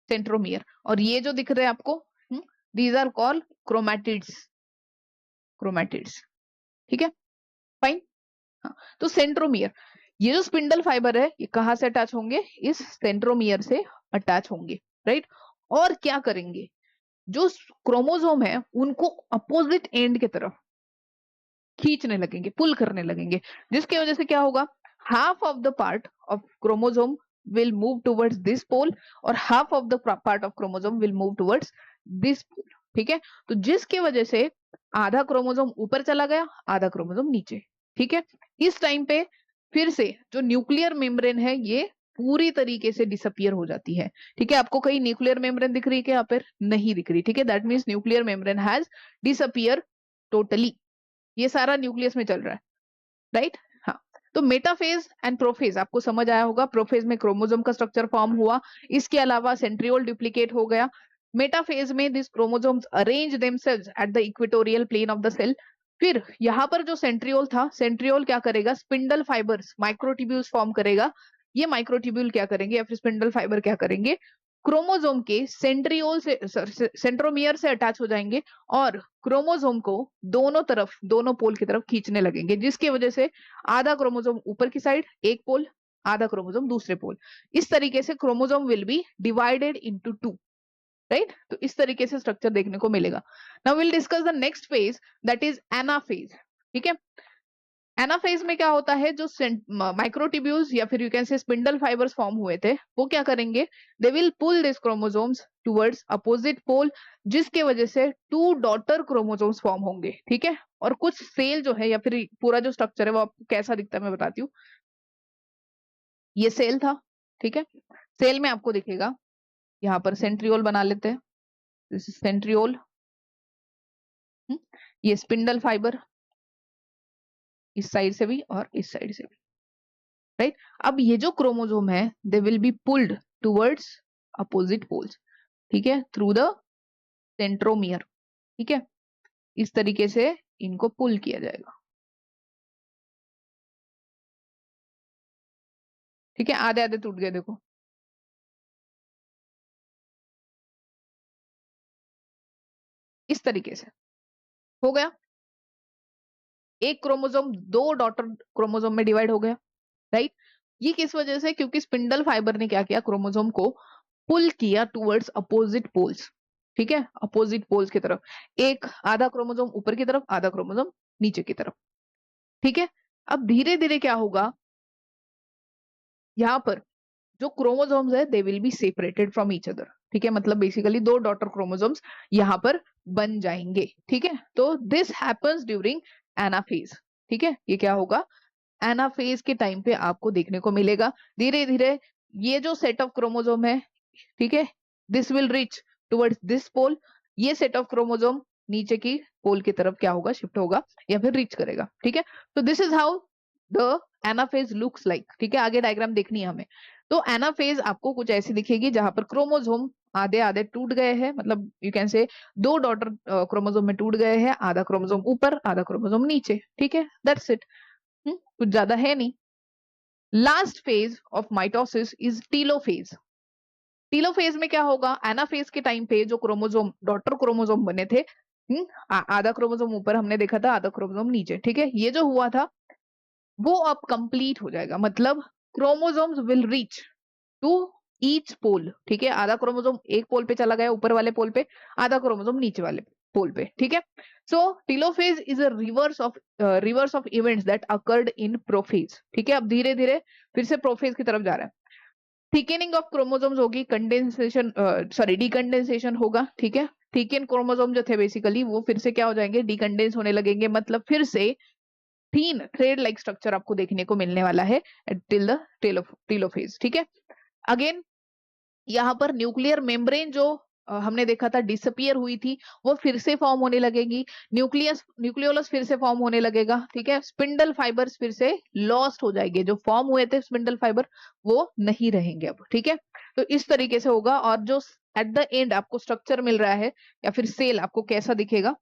centromere. और ये जो दिख रहे हैं आपको, these are called chromatids, chromatids, ठीक है, फाइन। हाँ, तो सेंट्रोमियर ये जो स्पिंडल फाइबर है ये कहाँ से अटैच होंगे, इस सेंट्रोमियर से अटैच होंगे, राइट। और क्या करेंगे, जो क्रोमोसोम है उनको अपोजिट एंड की तरफ खींचने लगेंगे, पुल करने लगेंगे, जिसकी वजह से क्या होगा, half of the part of chromosome will move towards this pole और half of the part of chromosome will move towards this pole, ठीक है। तो जिसकी वजह से आधा क्रोमोसोम ऊपर चला गया, आधा क्रोमोसोम नीचे, ठीक है। इस टाइम पे फिर से जो न्यूक्लियर मेम्ब्रेन है ये पूरी तरीके से डिसअपियर हो जाती है, ठीक है। आपको कहीं न्यूक्लियर मेम्ब्रेन दिख रही है क्या, यहाँ पर नहीं दिख रही, ठीक है। That means nuclear membrane has disappear totally, ये सारा न्यूक्लियस में चल रहा है, राइट। हाँ, तो मेटाफेज एंड प्रोफेज आपको समझ आया होगा। प्रोफेज में क्रोमोसोम का स्ट्रक्चर फॉर्म हुआ, इसके अलावा सेंट्रियोल डुप्लीकेट हो गया। मेटाफेज में this chromosomes arrange themselves at the equatorial plane of the cell. फिर यहाँ पर जो सेंट्रियोल था, सेंट्रियोल क्या करेगा, स्पिंडल फाइबर्स माइक्रोट्यूब्यूल्स फॉर्म करेगा। ये माइक्रोट्यूब्यूल क्या करेंगे या फिर स्पिंडल फाइबर क्या करेंगे, क्रोमोसोम के सेंट्रियोल से सेंट्रोमियर से अटैच हो जाएंगे और क्रोमोसोम को दोनों तरफ, दोनों पोल की तरफ खींचने लगेंगे, जिसकी वजह से आधा क्रोमोसोम ऊपर की साइड एक पोल, आधा क्रोमोसोम दूसरे पोल, इस तरीके से chromosome will B divided into two, right. तो इस तरीके से स्ट्रक्चर देखने को मिलेगा। Now will discuss the next phase, that is anaphase, ठीक है। एनाफेज में क्या होता है, जो माइक्रोट्यूब्यूल्स या फिर you can say spindle fibres form हुए थे, वो क्या करेंगे, they will pull this chromosomes towards opposite pole, जिसके वजह से टू डॉटर क्रोमोसोम्स फॉर्म होंगे, ठीक है। और कुछ सेल जो है या फिर पूरा जो स्ट्रक्चर है वो आपको कैसा दिखता है मैं बताती हूँ। ये सेल था, ठीक है। सेल में आपको दिखेगा, यहाँ पर सेंट्रियोल बना लेते हैं, दिस इज सेंट्रियोल, ये स्पिंडल फाइबर इस साइड से भी और इस साइड से भी, राइट। अब ये जो क्रोमोसोम है they will be pulled towards opposite poles, ठीक है, थ्रू द सेंट्रोमियर, ठीक है। इस तरीके से इनको पुल किया जाएगा, ठीक है। आधे आधे टूट गए देखो, इस तरीके से हो गया। एक क्रोमोसोम दो डॉटर क्रोमोसोम में डिवाइड हो गया, राइट। ये किस वजह से, क्योंकि स्पिंडल फाइबर ने क्या किया, क्रोमोसोम को पुल किया टुवर्ड्स अपोजिट पोल्स, ठीक है, अपोजिट पोल्स की तरफ। एक आधा क्रोमोसोम ऊपर की तरफ, आधा क्रोमोसोम नीचे की तरफ, ठीक है। अब धीरे धीरे क्या होगा, यहाँ पर जो क्रोमोसोम्स है they will be separated from each other, ठीक है। मतलब बेसिकली दो डॉटर क्रोमोसोम्स यहाँ पर बन जाएंगे, ठीक है। तो दिस हैपेंस ड्यूरिंग एनाफेज, ठीक है। ये क्या होगा, एनाफेज के टाइम पे आपको देखने को मिलेगा। धीरे धीरे ये जो सेट ऑफ क्रोमोसोम है, ठीक है, this will reach towards this pole, ये सेट ऑफ क्रोमोसोम नीचे की पोल की तरफ क्या होगा, शिफ्ट होगा या फिर रीच करेगा, ठीक है। तो this is how the anaphase looks like, ठीक है। आगे डायग्राम देखनी है हमें। तो एनाफेज आपको कुछ ऐसी दिखेगी जहां पर क्रोमोसोम आधे आधे टूट गए हैं, मतलब यू कैन से दो डॉटर क्रोमोसोम में टूट गए हैं, आधा क्रोमोसोम ऊपर आधा क्रोमोसोम नीचे, ठीक है, दैट्स इट। कुछ ज्यादा है नहीं। Last phase of mitosis is telophase. Telophase में क्या होगा, एनाफेज के टाइम पे जो क्रोमोसोम डॉटर क्रोमोसोम बने थे, आधा क्रोमोसोम ऊपर हमने देखा था, आधा क्रोमोसोम नीचे, ठीक है, ये जो हुआ था वो अब कंप्लीट हो जाएगा। मतलब chromosomes will reach to each pole, ठीक है। आधा क्रोमोसोम एक पोल पे चला गया, ऊपर वाले पोल पे, आधा क्रोमोसोम नीचे वाले पोल पे, ठीक है। So telophase is a reverse of events that occurred in prophase, ठीक है। अब धीरे धीरे फिर से प्रोफेज की तरफ जा रहा है। थिकनिंग ऑफ क्रोमोसोम्स होगी, कंडेंसेशन सॉरी डीकंडेंसेशन होगा, ठीक है। थिकन क्रोमोसोम जो थे बेसिकली वो फिर से क्या हो जाएंगे, डीकंडेंस होने लगेंगे, मतलब फिर से थीन थ्रेड लाइक स्ट्रक्चर आपको देखने को मिलने वाला है टिल द टेलोफेज, ठीक है। अगेन यहाँ पर न्यूक्लियर मेम्ब्रेन जो हमने देखा था डिसअपियर हुई थी, वो फिर से फॉर्म होने लगेगी। न्यूक्लियोलस फिर से फॉर्म होने लगेगा, ठीक है। स्पिंडल फाइबर्स फिर से लॉस्ट हो जाएंगे, जो फॉर्म हुए थे स्पिंडल फाइबर वो नहीं रहेंगे अब, ठीक है। तो इस तरीके से होगा। और जो एट द एंड आपको स्ट्रक्चर मिल रहा है या फिर सेल आपको कैसा दिखेगा,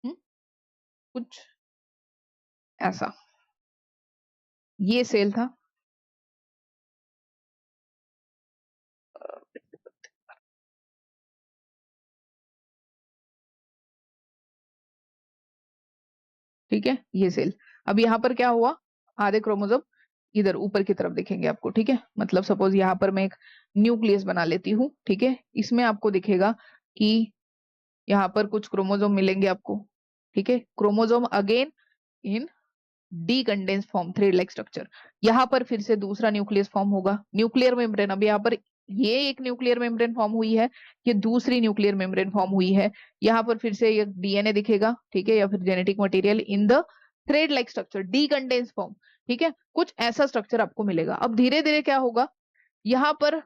हुँ? कुछ ऐसा, ये सेल था, ठीक है, ये सेल। अब यहाँ पर क्या हुआ, आधे क्रोमोसोम इधर ऊपर की तरफ दिखेंगे आपको, ठीक है। मतलब सपोज यहाँ पर मैं एक न्यूक्लियस बना लेती हूँ, ठीक है। इसमें आपको दिखेगा कि यहाँ पर कुछ क्रोमोसोम मिलेंगे आपको, ठीक है। Chromosome again in decondense form, thread like structure. यहाँ पर फिर से दूसरा न्यूक्लियस फॉर्म होगा, न्यूक्लियर मेम्ब्रेन। अब यहाँ पर ये एक न्यूक्लियर मेम्ब्रेन फॉर्म हुई है, ये दूसरी न्यूक्लियर मेम्ब्रेन फॉर्म हुई है। यहाँ पर फिर से ये डीएनए दिखेगा, ठीक है, या फिर genetic material in the thread like structure, decondense form, ठीक है। कुछ ऐसा स्ट्रक्चर आपको मिलेगा। अब धीरे धीरे क्या होगा, यहाँ पर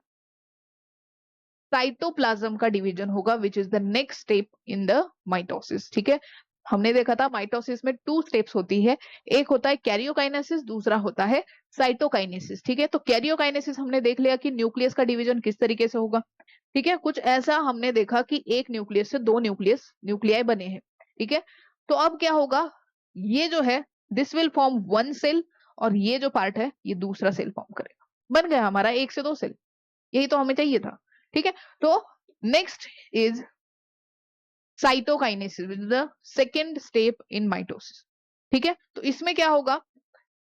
साइटोप्लाज्म का डिवीजन होगा, which is the next step in the mitosis, ठीक है। हमने देखा था माइटोसिस में 2 स्टेप्स होती है, एक होता है कैरियोकाइनेसिस, दूसरा होता है साइटोकाइनेसिस, ठीक है। तो कैरियोकाइनेसिस हमने देख लिया कि न्यूक्लियस का डिवीजन किस तरीके से होगा, ठीक है। कुछ ऐसा हमने देखा कि एक न्यूक्लियस से 2 न्यूक्लियाई बने हैं, ठीक है। तो अब क्या होगा, ये जो है दिस विल फॉर्म 1 सेल, और ये जो पार्ट है ये दूसरा सेल फॉर्म करेगा। बन गया हमारा 1 से 2 सेल, यही तो हमें चाहिए था, ठीक है। तो next is cytokinesis, the second step in mitosis, ठीक है। तो इसमें क्या होगा,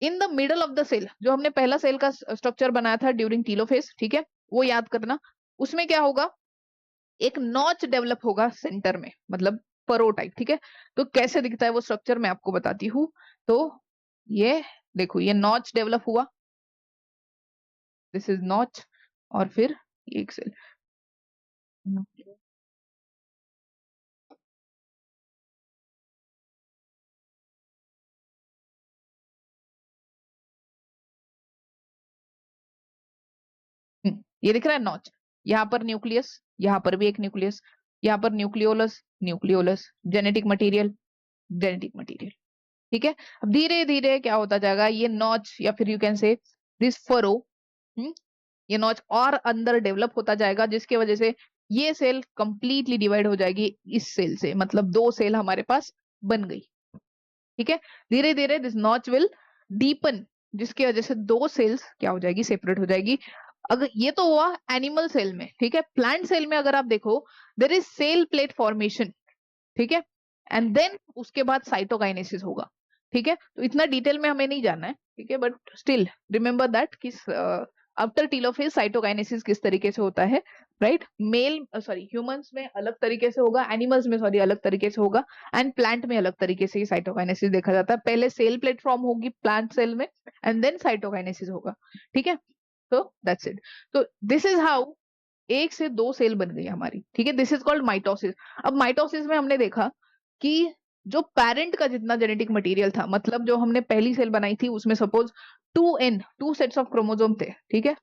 in the middle of the cell, जो हमने पहला सेल का स्ट्रक्चर बनाया था ड्यूरिंग टीलोफेज, ठीक है, वो याद करना। उसमें क्या होगा, एक नॉच डेवलप होगा सेंटर में, मतलब फरो टाइप, ठीक है। तो कैसे दिखता है वो स्ट्रक्चर मैं आपको बताती हूँ। तो ये देखो, ये नॉच डेवलप हुआ, दिस इज नॉच, और फिर एक सेल। ये दिख रहा है नॉच, यहाँ पर न्यूक्लियस, यहाँ पर भी एक न्यूक्लियस, यहाँ पर nucleolus, nucleolus, genetic material, genetic material, ठीक है। अब धीरे धीरे क्या होता जाएगा, ये नॉच या फिर यू कैन से दिस फरो, ये नॉच और अंदर डेवलप होता जाएगा, जिसकी वजह से ये सेल कंप्लीटली डिवाइड हो जाएगी इस सेल से, मतलब 2 सेल हमारे पास बन गई, ठीक है। धीरे धीरे दिस नॉच विल डीपन, जिसकी वजह से 2 सेल्स क्या हो जाएगी, सेपरेट हो जाएगी। अगर ये तो हुआ एनिमल सेल में, ठीक है। प्लांट सेल में अगर आप देखो, there is cell plate formation, ठीक है, एंड देन उसके बाद साइटोकाइनेसिस होगा, ठीक है। तो इतना डिटेल में हमें नहीं जानना है, ठीक है, बट स्टिल रिमेंबर दैट कि आफ्टर टीलोफेज साइटोकाइनेसिस किस तरीके से होता है, राइट। मेल सॉरी ह्यूमंस में अलग तरीके से होगा, एनिमल्स में सॉरी अलग तरीके से होगा, एंड प्लांट में अलग तरीके से ही साइटोकाइनेसिस देखा जाता है। पहले सेल प्लेटफॉर्म होगी प्लांट सेल में, एंड देन साइटोकाइनेसिस होगा, ठीक है। तो दैट्स इट। तो दिस इज हाउ 1 से 2 सेल बन गई हमारी, ठीक है। This is called mitosis. अब माइटोसिस में हमने देखा कि जो पेरेंट का जितना जेनेटिक मटेरियल था, मतलब जो हमने पहली सेल बनाई थी उसमें सपोज 2 सेट्स ऑफ क्रोमोसोम थे, ठीक है।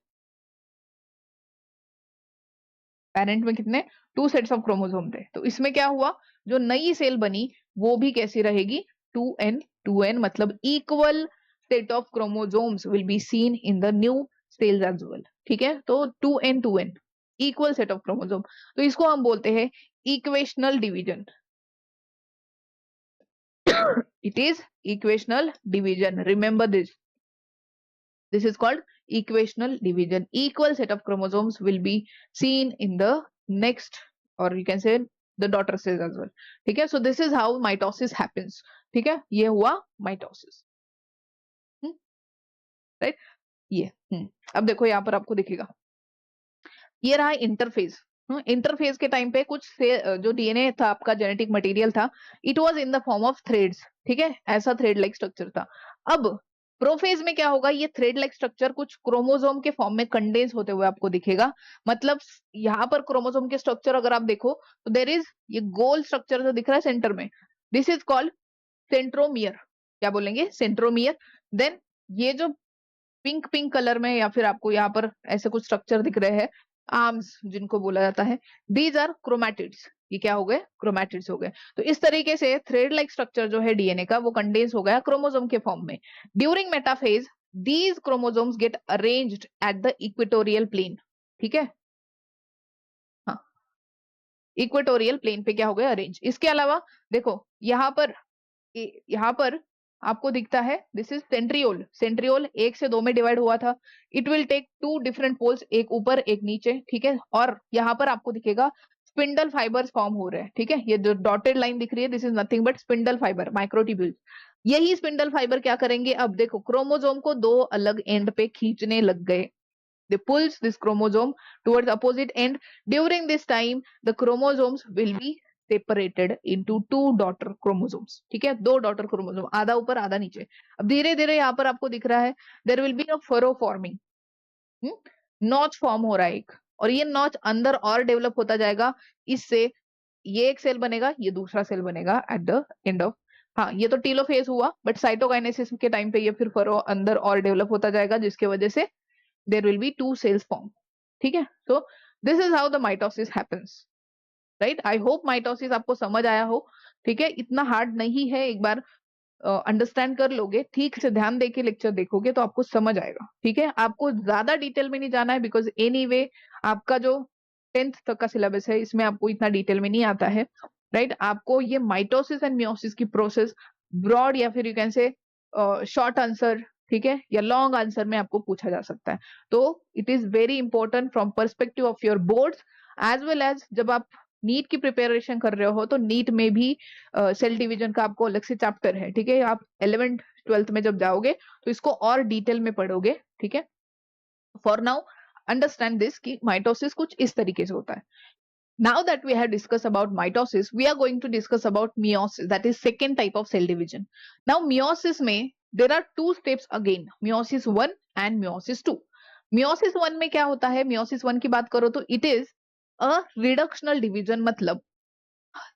पेरेंट में कितने, 2 सेट्स ऑफ क्रोमोसोम थे। तो इसमें क्या हुआ, जो नई सेल बनी वो भी कैसी रहेगी, 2n मतलब equal set of chromosomes will be seen in the new cells as well, ठीक है। तो 2n equal set of chromosome, तो इसको हम बोलते हैं equational division. It is equational division. Remember this. This is called equational division. Equal set of chromosomes will be seen in the next, or you can say the daughter cells as well. ठीक है. So this is how mitosis happens. ठीक है. ये हुआ mitosis. Right. ये अब देखो यहाँ पर आपको दिखेगा, ये रहा इंटरफेज। इंटरफेज के टाइम पे कुछ से जो डीएनए था आपका, जेनेटिक मटेरियल था, it was in the form of threads, ठीक है, ऐसा थ्रेड लाइक स्ट्रक्चर था। अब प्रोफेज में क्या होगा, ये थ्रेड लाइक स्ट्रक्चर कुछ क्रोमोसोम के फॉर्म में कंडेंस होते हुए आपको दिखेगा। मतलब यहाँ पर क्रोमोसोम के स्ट्रक्चर अगर आप देखो तो देर इज ये गोल स्ट्रक्चर जो दिख रहा है सेंटर में, दिस इज कॉल्ड सेंट्रोमियर। क्या बोलेंगे, सेंट्रोमियर। देन ये जो पिंक पिंक कलर में या फिर आपको यहाँ पर ऐसे कुछ स्ट्रक्चर दिख रहे हैं, आर्म्स जिनको बोला जाता है, दीज आर क्रोमैटिड्स। ये क्या हो गए, क्रोमैटिड्स हो गए। तो इस तरीके से थ्रेड लाइक स्ट्रक्चर जो है डीएनए का, वो कंडेंस हो गया क्रोमोसोम के फॉर्म में। During metaphase these chromosomes get arranged at the equatorial plane, ठीक है। हाँ, इक्वेटोरियल प्लेन पे क्या हो गया, अरेंज। इसके अलावा देखो यहाँ पर आपको दिखता है, दिस इज सेंट्रियोल। सेंट्रियोल 1 से 2 में डिवाइड हुआ था। It will take 2 different poles, एक ऊपर एक नीचे, ठीक है। और यहाँ पर आपको दिखेगा स्पिंडल फाइबर्स फॉर्म हो रहे हैं, ठीक है। ये जो डॉटेड लाइन दिख रही है, this is nothing but spindle fibre, microtubules. यही स्पिंडल फाइबर क्या करेंगे, अब देखो क्रोमोसोम को दो अलग एंड पे खींचने लग गए. They pulls this chromosome towards opposite end. During this time, the chromosomes will be separated into two daughter chromosomes. ठीक है, दो डॉटर क्रोमोसोम, आधा ऊपर आधा नीचे. अब धीरे धीरे यहाँ पर आपको दिख रहा है there will be a furrow forming. Notch form हो रहा है एक, और ये नॉच अंदर और डेवलप होता जाएगा. इससे ये एक सेल बनेगा, ये दूसरा सेल बनेगा एट द एंड ऑफ. हाँ, ये तो टीलोफेज हुआ, बट साइटोकाइनेसिस के टाइम पे ये फिर फरो अंदर और डेवलप होता जाएगा, जिसके वजह से there will be two cells formed. ठीक है, so this is how the mitosis happens, right? I hope mitosis आपको समझ आया हो. ठीक है, इतना हार्ड नहीं है, एक बार अंडरस्टैंड कर लोगे, ठीक से ध्यान देके लेक्चर देखोगे तो आपको समझ आएगा. ठीक है, आपको ज्यादा डिटेल में नहीं जाना है, बिकॉज एनीवे आपका जो 10th तक का सिलेबस है इसमें आपको इतना डिटेल में नहीं आता है, राइट? आपको ये माइटोसिस एंड मियोसिस की प्रोसेस ब्रॉड या फिर यू कैन से शॉर्ट आंसर, ठीक है, या लॉन्ग आंसर में आपको पूछा जा सकता है. तो it is very important from perspective of your boards as well as जब आप नीट की प्रिपरेशन कर रहे हो, तो नीट में भी सेल डिवीजन का आपको अलग से चैप्टर है. ठीक है, आप 11th 12th में जब जाओगे तो इसको और डिटेल में पढ़ोगे. ठीक है, फॉर नाउ अंडरस्टैंड दिस कि माइटोसिस कुछ इस तरीके से होता है. Now that we have discussed about mitosis, we are going to discuss about meiosis, that is second type of cell division. Now meiosis में there are two steps again, meiosis 1 and meiosis 2. meiosis 1 में क्या होता है, meiosis 1 की बात करो तो it is a reductional division, मतलब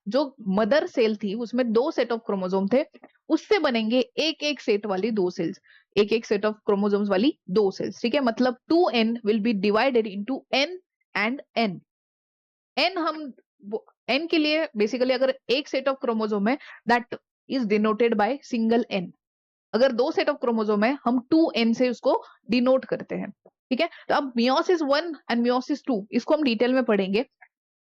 जो मदर सेल थी उसमें दो सेट ऑफ क्रोमोसोम थे, उससे बनेंगे एक एक सेट वाली दो सेल्स, एक एक सेट ऑफ क्रोमोसोम्स वाली दो सेल्स. ठीक है, मतलब 2n will be divided into n and n. N हम एन के लिए बेसिकली अगर एक सेट ऑफ क्रोमोसोम है that is denoted by single n. अगर दो सेट ऑफ क्रोमोसोम है हम 2n से उसको डिनोट करते हैं. ठीक है, तो अब मियोसिस 1 एंड मियोसिस 2 इसको हम डिटेल में पढ़ेंगे.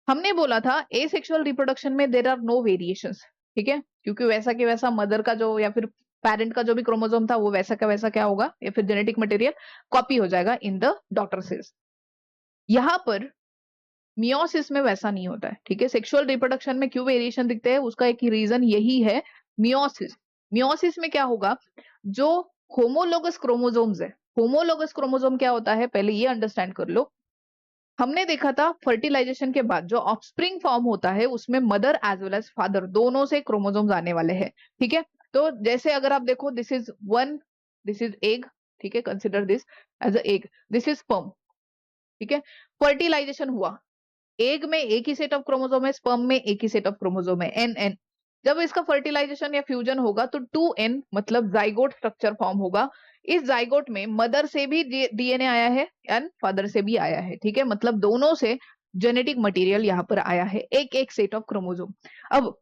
हमने बोला था एसेक्सुअल रिप्रोडक्शन में देयर आर नो वेरिएशंस. ठीक है, क्योंकि वैसा के वैसा मदर का जो या फिर पेरेंट का जो भी क्रोमोसोम था वो वैसा का वैसा क्या होगा, या फिर जेनेटिक मटेरियल कॉपी हो जाएगा इन द डॉटर सेल्स. यहां पर मियोसिस में वैसा नहीं होता है. ठीक है, सेक्सुअल रिप्रोडक्शन में क्यों वेरिएशन दिखते हैं, उसका एक रीजन यही है मियोसिस. मियोसिस में क्या होगा, जो होमोलोगस क्रोमोसोम्स है, होमोलोगस क्रोमोसोम क्या होता है पहले ये अंडरस्टैंड कर लो. हमने देखा था फर्टिलाइजेशन के बाद जो ऑफस्प्रिंग फॉर्म होता है उसमें mother as well as father दोनों से क्रोमोसोम्स आने वाले हैं. ठीक है, तो जैसे अगर आप देखो this is one, this is egg. ठीक है, consider this as a egg, this is sperm. ठीक है, फर्टिलाइजेशन हुआ, एग में एक ही सेट ऑफ क्रोमोसोम है, स्पर्म में एक ही सेट ऑफ क्रोमोसोम है, एन एन. जब इसका फर्टिलाइजेशन या फ्यूजन होगा तो 2n मतलब जाइगोट स्ट्रक्चर फॉर्म होगा. इस जाइगोट में मदर से भी डीएनए आया है एंड फादर से भी आया है. ठीक है, मतलब दोनों से जेनेटिक मटेरियल यहाँ पर आया है, एक एक सेट ऑफ क्रोमोसोम. अब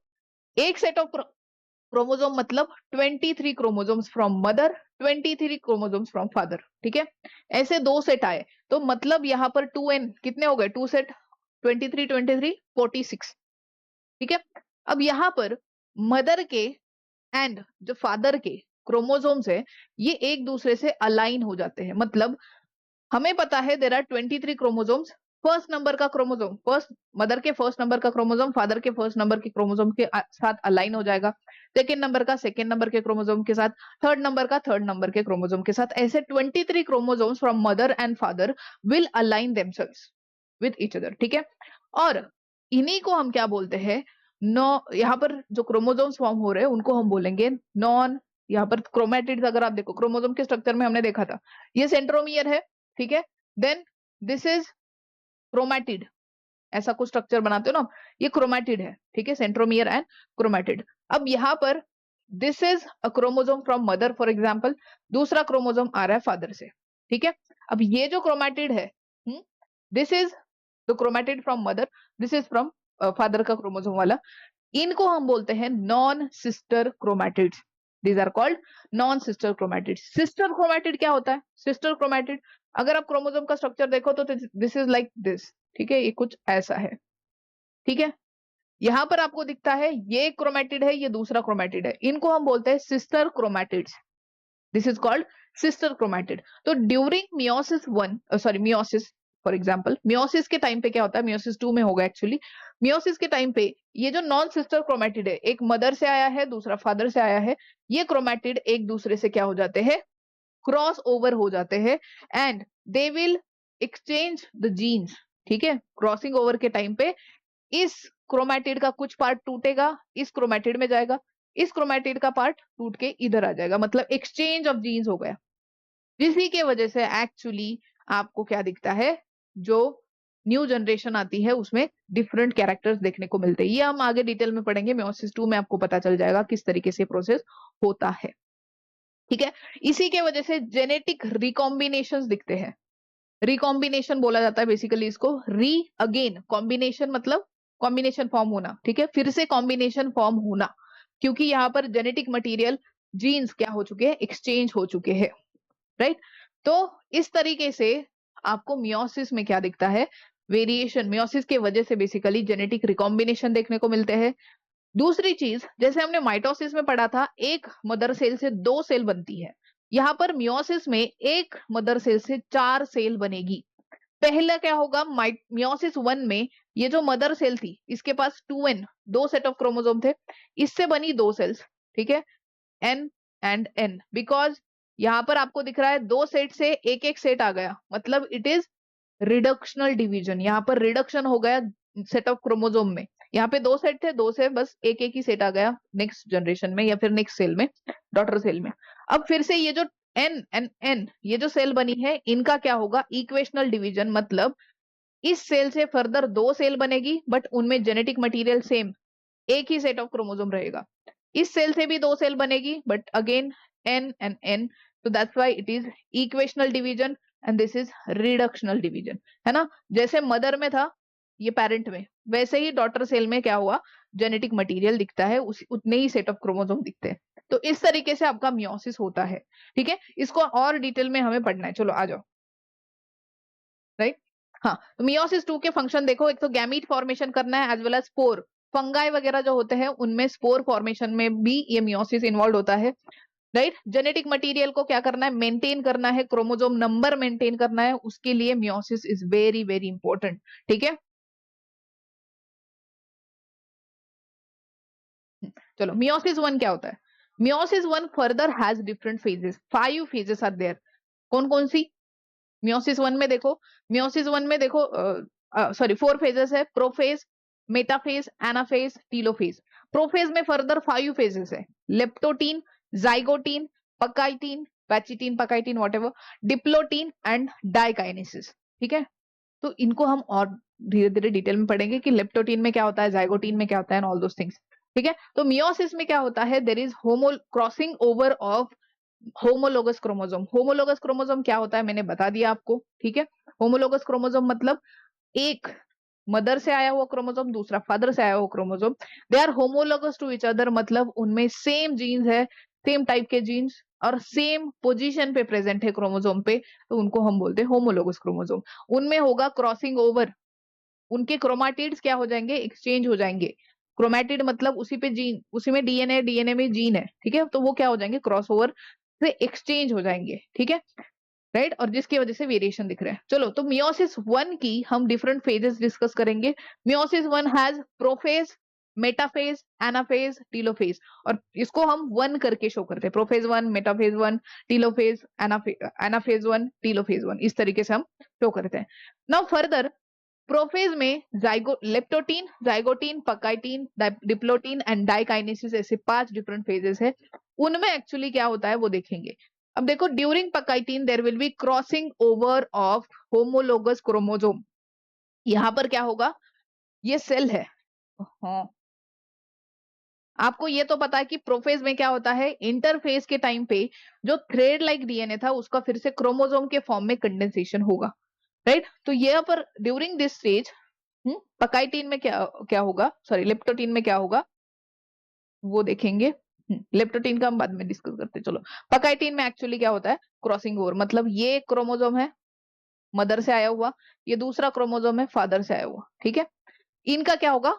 एक सेट ऑफ क्रोमोसोम मतलब 23 chromosomes from mother, 23 chromosomes from father. ठीक है, ऐसे दो सेट आए तो मतलब यहाँ पर 2n कितने हो गए, टू सेट 23 23 46. ठीक है, अब यहां पर मदर के एंड जो फादर के क्रोमोसोम्स है ये एक दूसरे से अलाइन हो जाते हैं. मतलब हमें पता है there are 23 chromosomes, first number का क्रोमोसोम फर्स्ट मदर के फर्स्ट नंबर का क्रोमोसोम फादर के फर्स्ट नंबर के क्रोमोसोम के साथ अलाइन हो जाएगा, सेकेंड नंबर का सेकेंड नंबर के क्रोमोसोम के साथ, थर्ड नंबर का थर्ड नंबर के क्रोमोसोम के साथ. ऐसे 23 chromosomes from mother and father will align themselves with each other. ठीक है, और इन्हीं को हम क्या बोलते हैं, नो, यहाँ पर जो क्रोमोसोम्स फॉर्म हो रहे हैं उनको हम बोलेंगे नॉन. यहाँ पर क्रोमैटिड्स अगर आप देखो क्रोमोसोम के स्ट्रक्चर में हमने देखा था ये सेंट्रोमियर है. ठीक है, देन दिस इज क्रोमैटिड, ऐसा कुछ स्ट्रक्चर बनाते हो ना, ये क्रोमैटिड है. ठीक है, सेंट्रोमियर एंड क्रोमैटिड. अब यहाँ पर this is a chromosome from mother for example, दूसरा क्रोमोसोम आ रहा है फादर से. ठीक है, अब ये जो क्रोमैटिड है this is the chromatid from mother, this is from father का क्रोमोसोम वाला. इनको हम बोलते हैं non sister chromatids. These are called non sister chromatids. Sister chromatid क्या होता है, सिस्टर क्रोमैटिड अगर आप क्रोमोसोम का स्ट्रक्चर देखो तो दिस इज लाइक दिस. ठीक है, ये कुछ ऐसा है. ठीक है, यहां पर आपको दिखता है ये क्रोमैटिड है ये दूसरा क्रोमैटिड है, इनको हम बोलते हैं sister chromatids. This is called sister chromatid. तो during meiosis 1 sorry meiosis for example meiosis के टाइम पे क्या होता है, मियोसिस 2 में होगा एक्चुअली। मियोसिस के टाइम पे ये जो नॉन सिस्टर क्रोमेटिड है, एक मदर से आया है दूसरा फादर से आया है, ये क्रोमेटिड एक दूसरे से क्या हो जाते हैं, क्रॉस ओवर हो जाते हैं and they will exchange the genes. ठीक है, क्रॉसिंग ओवर के टाइम पे इस क्रोमेटिड का कुछ पार्ट टूटेगा, इस क्रोमेटिड में जाएगा, इस क्रोमेटिड का पार्ट टूट के इधर आ जाएगा, मतलब एक्सचेंज ऑफ जीन्स हो गया। जिसी के वजह से एक्चुअली आपको क्या दिखता है, जो न्यू जनरेशन आती है उसमें डिफरेंट कैरेक्टर्स देखने को मिलते हैं। ये हम आगे डिटेल में पढ़ेंगे, मियोसिस 2 में आपको पता चल जाएगा किस तरीके से प्रोसेस होता है। ठीक है, इसी के वजह से जेनेटिक रिकॉम्बिनेशंस दिखते हैं। रिकॉम्बिनेशन बोला जाता है बेसिकली इसको, री अगेन कॉम्बिनेशन मतलब कॉम्बिनेशन फॉर्म होना। ठीक है, फिर से कॉम्बिनेशन फॉर्म होना, क्योंकि यहाँ पर जेनेटिक मटेरियल जीन्स क्या हो चुके हैं, एक्सचेंज हो चुके हैं। राइट, तो इस तरीके से आपको मियोसिस में क्या दिखता है, वेरिएशन। मियोसिस के वजह से बेसिकली जेनेटिक रिकॉम्बिनेशन देखने को मिलते हैं। दूसरी चीज, जैसे हमने माइटोसिस में पढ़ा था एक मदर सेल से 2 सेल बनती है, यहाँ पर मियोसिस में एक मदर सेल से 4 सेल बनेगी। पहला क्या होगा, मियोसिस 1 में ये जो मदर सेल थी इसके पास 2n 2 सेट ऑफ क्रोमोसोम थे, इससे बनी 2 सेल्स। ठीक है, एन एंड एन, बिकॉज यहां पर आपको दिख रहा है 2 सेट से एक एक सेट आ गया, मतलब इट इज रिडक्शनल डिवीजन। यहाँ पर रिडक्शन हो गया सेट ऑफ क्रोमोसोम में। यहाँ पे 2 सेट थे, 2 से बस एक एक ही सेट आ गया नेक्स्ट जनरेशन में या फिर नेक्स्ट सेल में, डॉटर सेल में। अब फिर से ये जो एन एन एन ये जो सेल बनी है इनका क्या होगा, इक्वेशनल डिवीजन, मतलब इस सेल से फर्दर 2 सेल बनेगी बट उनमें जेनेटिक मटेरियल सेम, एक ही सेट ऑफ क्रोमोसोम रहेगा। इस सेल से भी 2 सेल बनेगी but again n and n, तो that's why it is equational division and this is reductional division, है ना। जैसे मदर में था ये पेरेंट में, वैसे ही डॉटर सेल में क्या हुआ, जेनेटिक मटेरियल दिखता है, उस उतने ही सेट ऑफ क्रोमोसोम दिखते हैं। तो इस तरीके से आपका मियोसिस होता है। ठीक है, इसको और डिटेल में हमें पढ़ना है, चलो आ जाओ। राइट, हाँ, तो मियोसिस 2 के फंक्शन देखो, एक तो गैमीट फॉर्मेशन करना है as well as spore. Fungi वगैरह जो होते हैं उनमें स्पोर फॉर्मेशन में भी ये मियोसिस इन्वॉल्व होता है। राइट, जेनेटिक मटेरियल को क्या करना है, मेंटेन करना है, क्रोमोसोम नंबर मेंटेन करना है, उसके लिए meiosis is very very important. ठीक है, चलो मियोसिस 1 क्या होता है। Meiosis 1 further has different phases, 5 phases are there. कौन कौन सी, मियोसिस 1 में देखो, मियोसिस 1 में देखो सॉरी 4 फेजेस है, prophase, metaphase, anaphase, telophase. Prophase में फर्दर 5 फेजेस है, leptotene, zygotene, pachytene, pachytene, pachytene whatever, diplotene and diakinesis. ठीक है, तो इनको हम और धीरे धीरे डिटेल में पढ़ेंगे कि लेप्टोटीन में क्या होता है, जाइगोटीन में क्या होता है, ऑल दोस थिंग्स। ठीक है, तो मियोसिस में क्या होता है, there is homo crossing over of homologous chromosome. Homologous chromosome क्या होता है मैंने बता दिया आपको। ठीक है, होमोलोगस क्रोमोसोम मतलब एक मदर से आया हुआ क्रोमोसोम, दूसरा फादर से आया हुआ chromosome, they are homologous to each other, मतलब उनमें सेम जीन्स है, सेम टाइप के जीन्स और सेम पोजीशन पे प्रेजेंट है क्रोमोसोम पे, तो उनको हम बोलते हैं होमोलोगस क्रोमोसोम। उनमें होगा क्रॉसिंग ओवर, उनके क्रोमाटिड्स क्या हो जाएंगे, एक्सचेंज हो जाएंगे। क्रोमैटिड मतलब उसी पे जीन, उसी में डीएनए, डीएनए में जीन है। ठीक है, तो वो क्या हो जाएंगे, क्रॉस ओवर से एक्सचेंज हो जाएंगे। ठीक है, राइट, और जिसकी वजह से वेरिएशन दिख रहे हैं। चलो, तो मियोसिस 1 की हम डिफरेंट फेजेस डिस्कस करेंगे। Meiosis 1 has prophase, metaphase, anaphase, telophase, और इसको हम 1 करके शो करते हैं, prophase 1, metaphase 1, telophase, anaphase 1, telophase 1, इस तरीके से हम शो करते हैं। नाउ फर्दर, प्रोफेज में leptotene, zygotene, pachytene, diplotene and diakinesis, ऐसे 5 डिफरेंट फेजेस है। उनमें एक्चुअली क्या होता है वो देखेंगे। अब देखो, during pachytene there will be crossing over of homologous chromosome. यहां पर क्या होगा, ये सेल है। हाँ, आपको ये तो पता है कि प्रोफेज में क्या होता है, इंटरफेज के टाइम पे जो थ्रेड लाइक डीएनए था उसका फिर से क्रोमोसोम के फॉर्म में कंडेंसेशन होगा। राइट, तो ये पर ड्यूरिंग दिस स्टेज पकाइटीन में क्या क्या होगा, सॉरी लेप्टोटीन में क्या होगा वो देखेंगे। लेप्टोटीन का हम बाद में डिस्कस करते हैं। चलो, पकाइटीन में एक्चुअली क्या होता है, क्रॉसिंग ओवर, मतलब ये क्रोमोसोम है मदर से आया हुआ, ये दूसरा क्रोमोसोम है फादर से आया हुआ। ठीक है, इनका क्या होगा,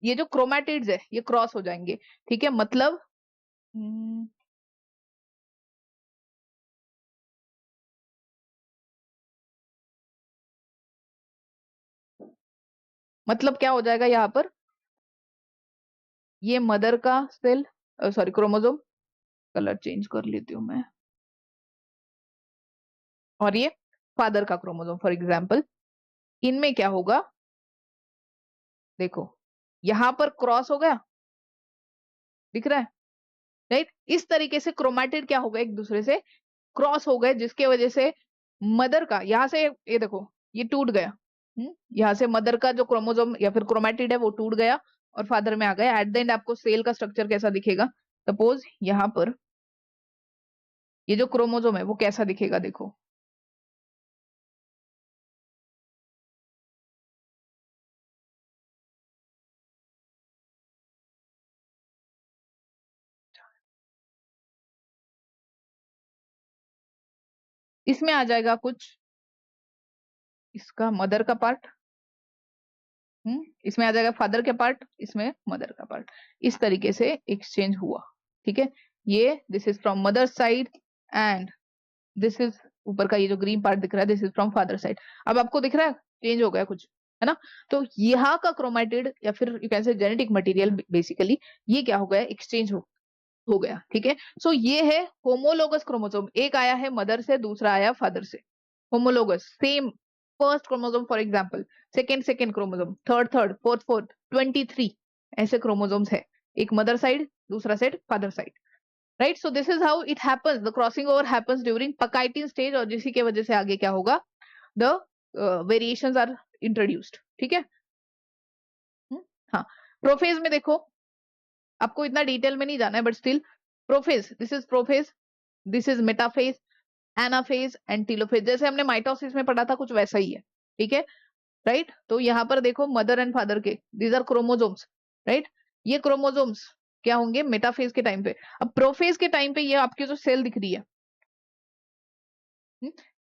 ये जो क्रोमैटिड्स है ये क्रॉस हो जाएंगे। ठीक है, मतलब हम्म, मतलब क्या हो जाएगा यहाँ पर, ये मदर का cell, sorry chromosome, colour change कर लेती हूँ मैं, और ये फादर का क्रोमोसोम फॉर एग्जाम्पल, इनमें क्या होगा, देखो यहां पर क्रॉस हो गया, दिख रहा है, राइट। इस तरीके से क्रोमैटिड क्या हो गए, एक दूसरे से क्रॉस हो गए, जिसके वजह से मदर का यहां से, ये देखो ये टूट गया, यहाँ से मदर का जो क्रोमोसोम या फिर क्रोमैटिड है वो टूट गया और फादर में आ गया। एट द एंड आपको सेल का स्ट्रक्चर कैसा दिखेगा, सपोज यहाँ पर ये जो क्रोमोसोम है वो कैसा दिखेगा, देखो इसमें आ जाएगा कुछ इसका मदर का पार्ट, इसमें आ जाएगा फादर का पार्ट, इसमें मदर का पार्ट, इस तरीके से एक्सचेंज हुआ। ठीक है, ये this is from mother side and this is, ऊपर का ये जो ग्रीन पार्ट दिख रहा है this is from father side. अब आपको दिख रहा है चेंज हो गया कुछ, है ना। तो यहाँ का क्रोमैटिड या फिर यू कैन से जेनेटिक मटेरियल बेसिकली ये क्या हो गया, एक्सचेंज हो गया। ठीक है, सो ये है होमोलोगस क्रोमोसोम, एक आया है मदर से, दूसरा आया फादर से। Homologous same, first chromosome for example, second second chromosome, third third, fourth fourth, 23 ऐसे क्रोमोसोम्स है, एक मदर साइड दूसरा side father side, right. So this is how it happens, the crossing over happens during pachytene stage, और जिसी के वजह से आगे क्या होगा, द वेरिएशंस आर इंट्रोड्यूस्ड। ठीक है, हाँ। प्रोफेज में देखो, आपको इतना डिटेल में नहीं जाना है but still, prophase, this is prophase, this is metaphase, anaphase and telophase, जैसे हमने माइटोसिस में पढ़ा था कुछ वैसा ही है। ठीक है, राइट। तो यहाँ पर देखो मदर एंड फादर के, दीज आर क्रोमोजोम्स, राइट। ये क्रोमोजोम्स क्या होंगे मेटाफेज के टाइम पे। अब प्रोफेज के टाइम पे ये आपकी जो सेल दिख रही है,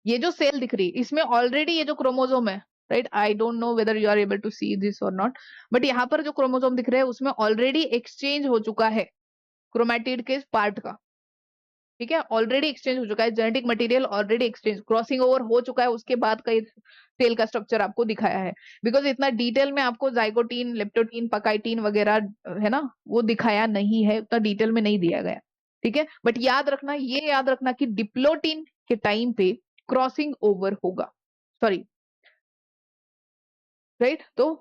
ये जो सेल दिख रही है इसमें ऑलरेडी ये जो क्रोमोजोम है, right, I don't know whether you are able to see this or not, but यहाँ पर जो क्रोमोजोम दिख रहे हैं उसमें ऑलरेडी एक्सचेंज हो चुका है क्रोमैटिड के पार्ट का। ठीक है, ऑलरेडी एक्सचेंज हो चुका है, genetic material already exchange, crossing over हो चुका है, उसके बाद का सेल का स्ट्रक्चर आपको दिखाया है। बिकॉज इतना डिटेल में आपको जाइगोटीन, लेप्टोटीन, पकाइटीन वगैरह है ना वो दिखाया नहीं है, उतना डिटेल में नहीं दिया गया। ठीक है, बट याद रखना, ये याद रखना कि डिप्लोटीन के टाइम पे क्रॉसिंग ओवर होगा, सॉरी, राइट। तो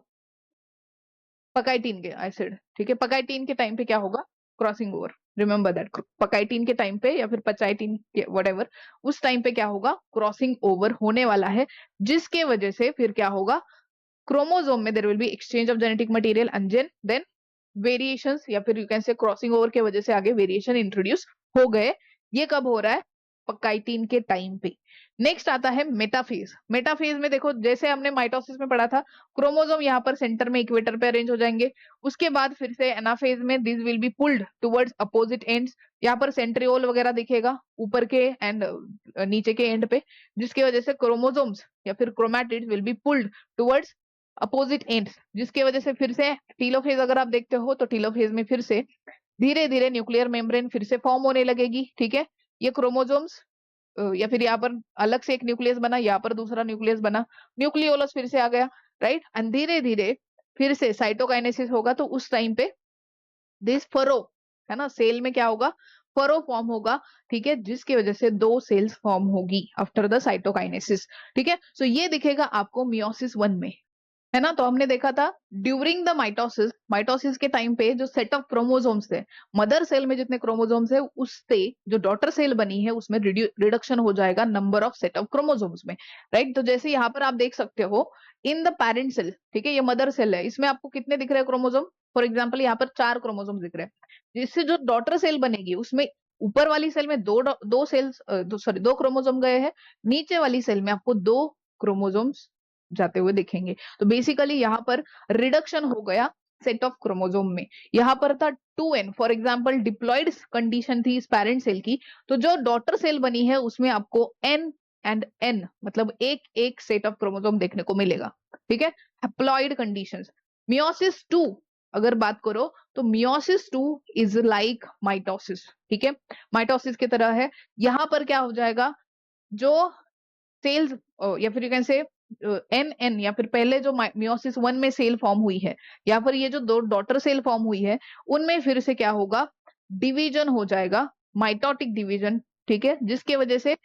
पकाइटीन के एसिड, ठीक है, पकाइटीन के टाइम पे क्या होगा, क्रॉसिंग ओवर, रिमेंबर दैट, पकाइटीन के टाइम पे या फिर पचाइटीन के व्हाटएवर, उस टाइम पे क्या होगा, क्रॉसिंग ओवर होने वाला है, जिसके वजह से फिर क्या होगा, क्रोमोसोम में there will be exchange of genetic material and then variations, या फिर you can say crossing over के वजह से आगे वेरिएशन इंट्रोड्यूस हो गए। ये कब हो रहा है, पकाइटीन के टाइम पे। नेक्स्ट आता है मेटाफेज। मेटाफेज में देखो जैसे हमने माइटोसिस में पढ़ा था, क्रोमोसोम यहाँ पर सेंटर में इक्वेटर पे अरेंज हो जाएंगे, उसके बाद फिर से एनाफेज में this will be pulled towards opposite ends, यहाँ पर सेंट्रियोल वगैरह दिखेगा ऊपर के एंड नीचे के एंड पे, जिसकी वजह से क्रोमोसोम्स या फिर chromatids will be pulled towards opposite ends, जिसकी वजह से फिर से टीलोफेज अगर आप देखते हो तो टीलोफेज में फिर से धीरे धीरे न्यूक्लियर मेम्ब्रेन फिर से फॉर्म होने लगेगी। ठीक है, ये क्रोमोसोम्स या फिर यहाँ पर अलग से एक न्यूक्लियस बना, यहाँ पर दूसरा न्यूक्लियस बना, न्यूक्लियोलस फिर से आ गया, राइट, एंड धीरे धीरे फिर से साइटोकाइनेसिस होगा, तो उस टाइम पे दिस फरो, है ना, सेल में क्या होगा, फरो फॉर्म होगा। ठीक है, जिसकी वजह से दो सेल्स फॉर्म होगी आफ्टर द साइटोकाइनेसिस। ठीक है, सो ये दिखेगा आपको मियोसिस 1 में, है ना। तो हमने देखा था ड्यूरिंग द माइटोसिस, माइटोसिस के टाइम पे जो सेट ऑफ क्रोमोसोम्स थे, मदर सेल में जितने क्रोमोसोम्स है उससे जो डॉटर सेल बनी है उसमें रिडक्शन हो जाएगा number of set of chromosomes में, राइट। तो जैसे यहाँ पर आप देख सकते हो इन द पेरेंट सेल, ठीक है, ये मदर सेल है, इसमें आपको कितने दिख रहे हैं क्रोमोसोम, फॉर एग्जाम्पल यहाँ पर 4 क्रोमोसोम दिख रहे हैं, जिससे जो डॉटर सेल बनेगी उसमें ऊपर वाली सेल में दो सेल्स, सॉरी, 2 क्रोमोसोम गए हैं, नीचे वाली सेल में आपको 2 क्रोमोसोम्स जाते हुए दिखेंगे। तो बेसिकली यहाँ पर रिडक्शन हो गया सेट ऑफ क्रोमोसोम में। यहाँ पर था 2n, for example diploid condition थी इस पेरेंट सेल की, तो जो डॉटर सेल बनी है उसमें आपको n एंड n मतलब एक एक सेट ऑफ क्रोमोसोम देखने को मिलेगा। ठीक है, हैप्लॉइड कंडीशंस। मियोसिस 2 अगर बात करो तो मियोसिस 2 इज लाइक माइटोसिस। ठीक है, माइटोसिस की तरह है। यहाँ पर क्या हो जाएगा, जो सेल्स या फिर you can say n n या फिर पहले जो मियोसिस 1 में सेल फॉर्म हुई है या फिर ये जो दो डॉटर सेल फॉर्म हुई है उनमें फिर से क्या होगा, डिवीजन हो जाएगा, माइटोटिक डिवीजन, ठीक है, जिसके वजह से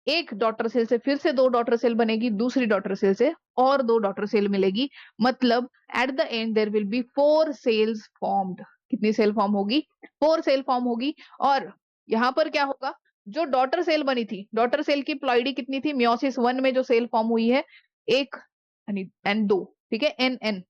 एक डॉटर सेल से फिर से दो डॉटर सेल बनेगी, दूसरी डॉटर सेल से और दो डॉटर सेल मिलेगी, मतलब at the end there will be 4 cells formed. कितनी सेल फॉर्म होगी? 4 सेल फॉर्म होगी। और यहाँ पर क्या होगा, जो डॉटर सेल बनी थी, डॉटर सेल की प्लॉइडी कितनी थी मियोसिस 1 में जो सेल फॉर्म हुई है, एक एंड दो, ठीक है, एन एन,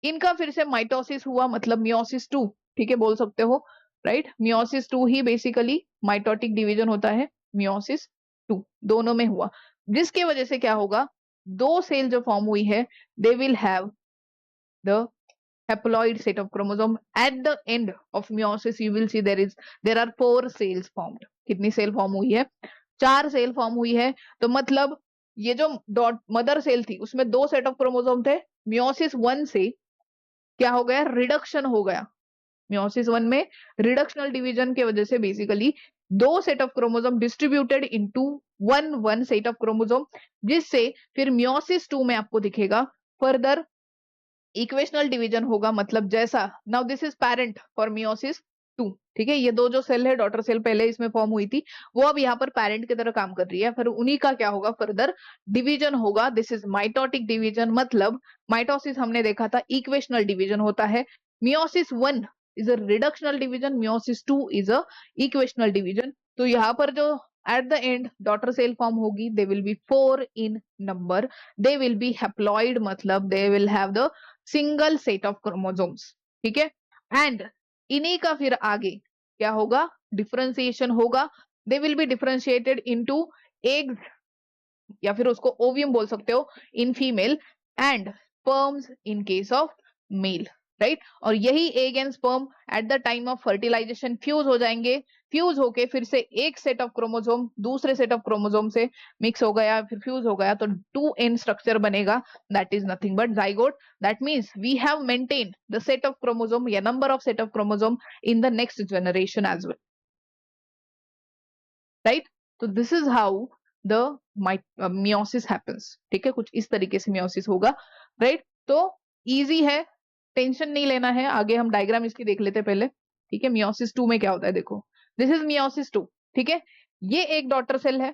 इनका फिर से माइटोसिस हुआ, मतलब मियोसिस 2, ठीक है, बोल सकते हो, राइट, मियोसिस 2 ही बेसिकली माइटोटिक डिवीजन होता है, मियोसिस 2 दोनों में हुआ, जिसके वजह से क्या होगा, दो सेल जो फॉर्म हुई है, they will have the haploid set of chromosome at the end of meiosis you will see there are 4 cells formed। कितनी सेल फॉर्म हुई है? 4 सेल फॉर्म हुई है। तो मतलब ये जो डॉट मदर सेल थी उसमें दो सेट ऑफ क्रोमोसोम थे, मियोसिस 1 से क्या हो गया, रिडक्शन हो गया, मियोसिस 1 में रिडक्शनल डिवीजन के वजह से बेसिकली दो set of chromosome distributed into one set of chromosome, जिससे फिर मियोसिस 2 में आपको दिखेगा फर्दर इक्वेशनल डिवीजन होगा, मतलब जैसा now this is parent for meiosis 2, ठीक है, ये दो जो सेल है डॉटर सेल पहले इसमें फॉर्म हुई थी वो अब यहाँ पर पेरेंट की तरह काम कर रही है, फिर उन्हीं का क्या होगा, फर्दर डिवीजन होगा, दिस इज माइटोटिक डिवीजन। मतलब माइटोसिस हमने देखा था इक्वेशनल डिवीजन होता है, meiosis 1 is a reductional division, meiosis 2 is a equational division. तो यहाँ पर जो at the end daughter cell form होगी, they will be 4 in number, they will be haploid, मतलब they will have the single set of chromosomes, ठीक है, and इन्हीं का फिर आगे क्या होगा, डिफरेंशिएशन होगा, they will be differentiated into eggs या फिर उसको ओवियम बोल सकते हो in female and sperms in case of male, right. और यही egg and sperm at the time of fertilisation fuse हो जाएंगे, फ्यूज होके फिर से एक सेट ऑफ क्रोमोसोम दूसरे सेट ऑफ क्रोमोसोम से मिक्स हो गया, फिर फ्यूज हो गया, तो 2n स्ट्रक्चर बनेगा, that is nothing but zygote. That means we have maintain the set of chromosome या number of set of chromosome in the next generation as well, right. तो this is how the meiosis happens, ठीक है, कुछ इस तरीके से meiosis होगा, right. तो इजी है, टेंशन नहीं लेना है, आगे हम डायग्राम इसकी देख लेते हैं पहले, ठीक है। मियोसिस 2 में क्या होता है, देखो, दिस इज मियोसिस 2, ठीक है, ये एक डॉटर सेल है,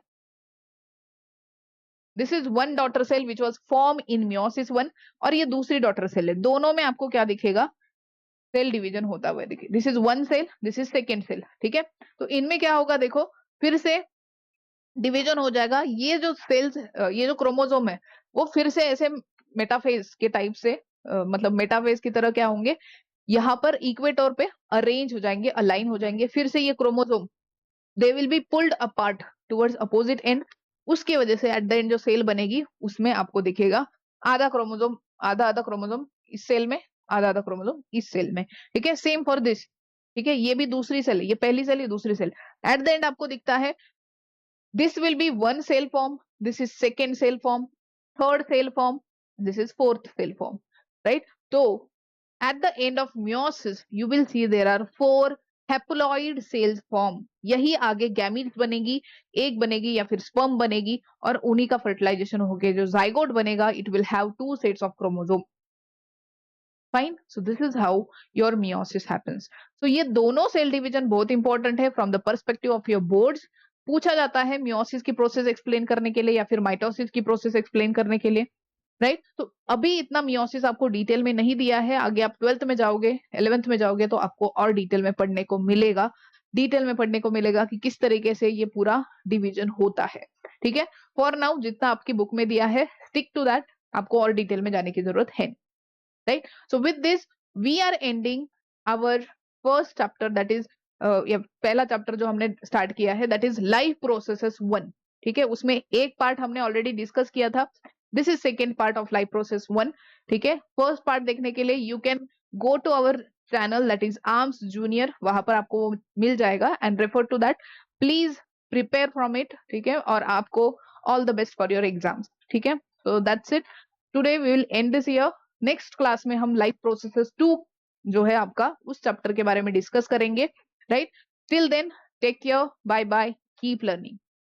this is one daughter cell which was form in meiosis 1, और ये दूसरी डॉटर सेल है, दोनों में आपको क्या दिखेगा, सेल डिवीजन होता हुआ देखिए, this is one cell, this is second cell, ठीक है। तो इनमें क्या होगा, देखो, फिर से डिवीजन हो जाएगा, ये जो सेल्स, ये जो क्रोमोसोम है वो फिर से ऐसे मेटाफेज के टाइप से, मतलब मेटाफेज की तरह क्या होंगे, यहाँ पर इक्वेटर पे अरेंज हो जाएंगे, अलाइन हो जाएंगे, फिर से ये chromosome they will be pulled apart towards opposite and, उसके वजह से एट द एंड जो सेल बनेगी उसमें आपको दिखेगा आधा क्रोमोसोम, आधा आधा क्रोमोसोम इस सेल में, आधा आधा क्रोमोसोम इस सेल में, ठीक है, सेम फॉर दिस, ठीक है, ये भी दूसरी सेल है, ये पहली सेल, ये दूसरी सेल, एट द एंड आपको दिखता है this will be one cell form, this is second cell form, third cell form, this is fourth cell form, right? So at the end of meiosis you will see there are 4 haploid cells form, यही आगे gametes बनेगी, एक बनेगी या फिर sperm बनेगी, और उन्हीं का फर्टिलाइजेशन होके जो जाइगोट बनेगा, it will have 2 sets of chromosome, fine। So this is how your meiosis happens। So ये दोनों सेल डिवीजन बहुत इंपॉर्टेंट है from the perspective of your boards, पूछा जाता है मियोसिस की प्रोसेस एक्सप्लेन करने के लिए या फिर माइटोसिस की प्रोसेस एक्सप्लेन करने के लिए, राइट। तो अभी इतना मियोसिस आपको डिटेल में नहीं दिया है, आगे आप 12th में जाओगे, 11th में जाओगे तो आपको और डिटेल में पढ़ने को मिलेगा, डिटेल में पढ़ने को मिलेगा कि किस तरीके से ये पूरा डिवीजन होता है, ठीक है। फॉर नाउ जितना आपकी बुक में दिया है स्टिक टू दैट, आपको और डिटेल में जाने की जरूरत है, right? So with this we are ending our first chapter, that is या पहला चैप्टर जो हमने स्टार्ट किया है, दैट इज लाइफ प्रोसेसेस 1, ठीक है, उसमें एक पार्ट हमने ऑलरेडी डिस्कस किया था, this is second part of life process 1, ठीक है। फर्स्ट पार्ट देखने के लिए you can go to our channel that is Arms Junior, वहां पर आपको वो मिल जाएगा, and refer to that, please prepare from it, ठीक है, और आपको all the best for your exams, ठीक है। So that's it, today we will end this year, next class में हम लाइफ प्रोसेसेस 2 जो है आपका, उस चैप्टर के बारे में डिस्कस करेंगे, राइट। Till then take care, bye bye, keep learning.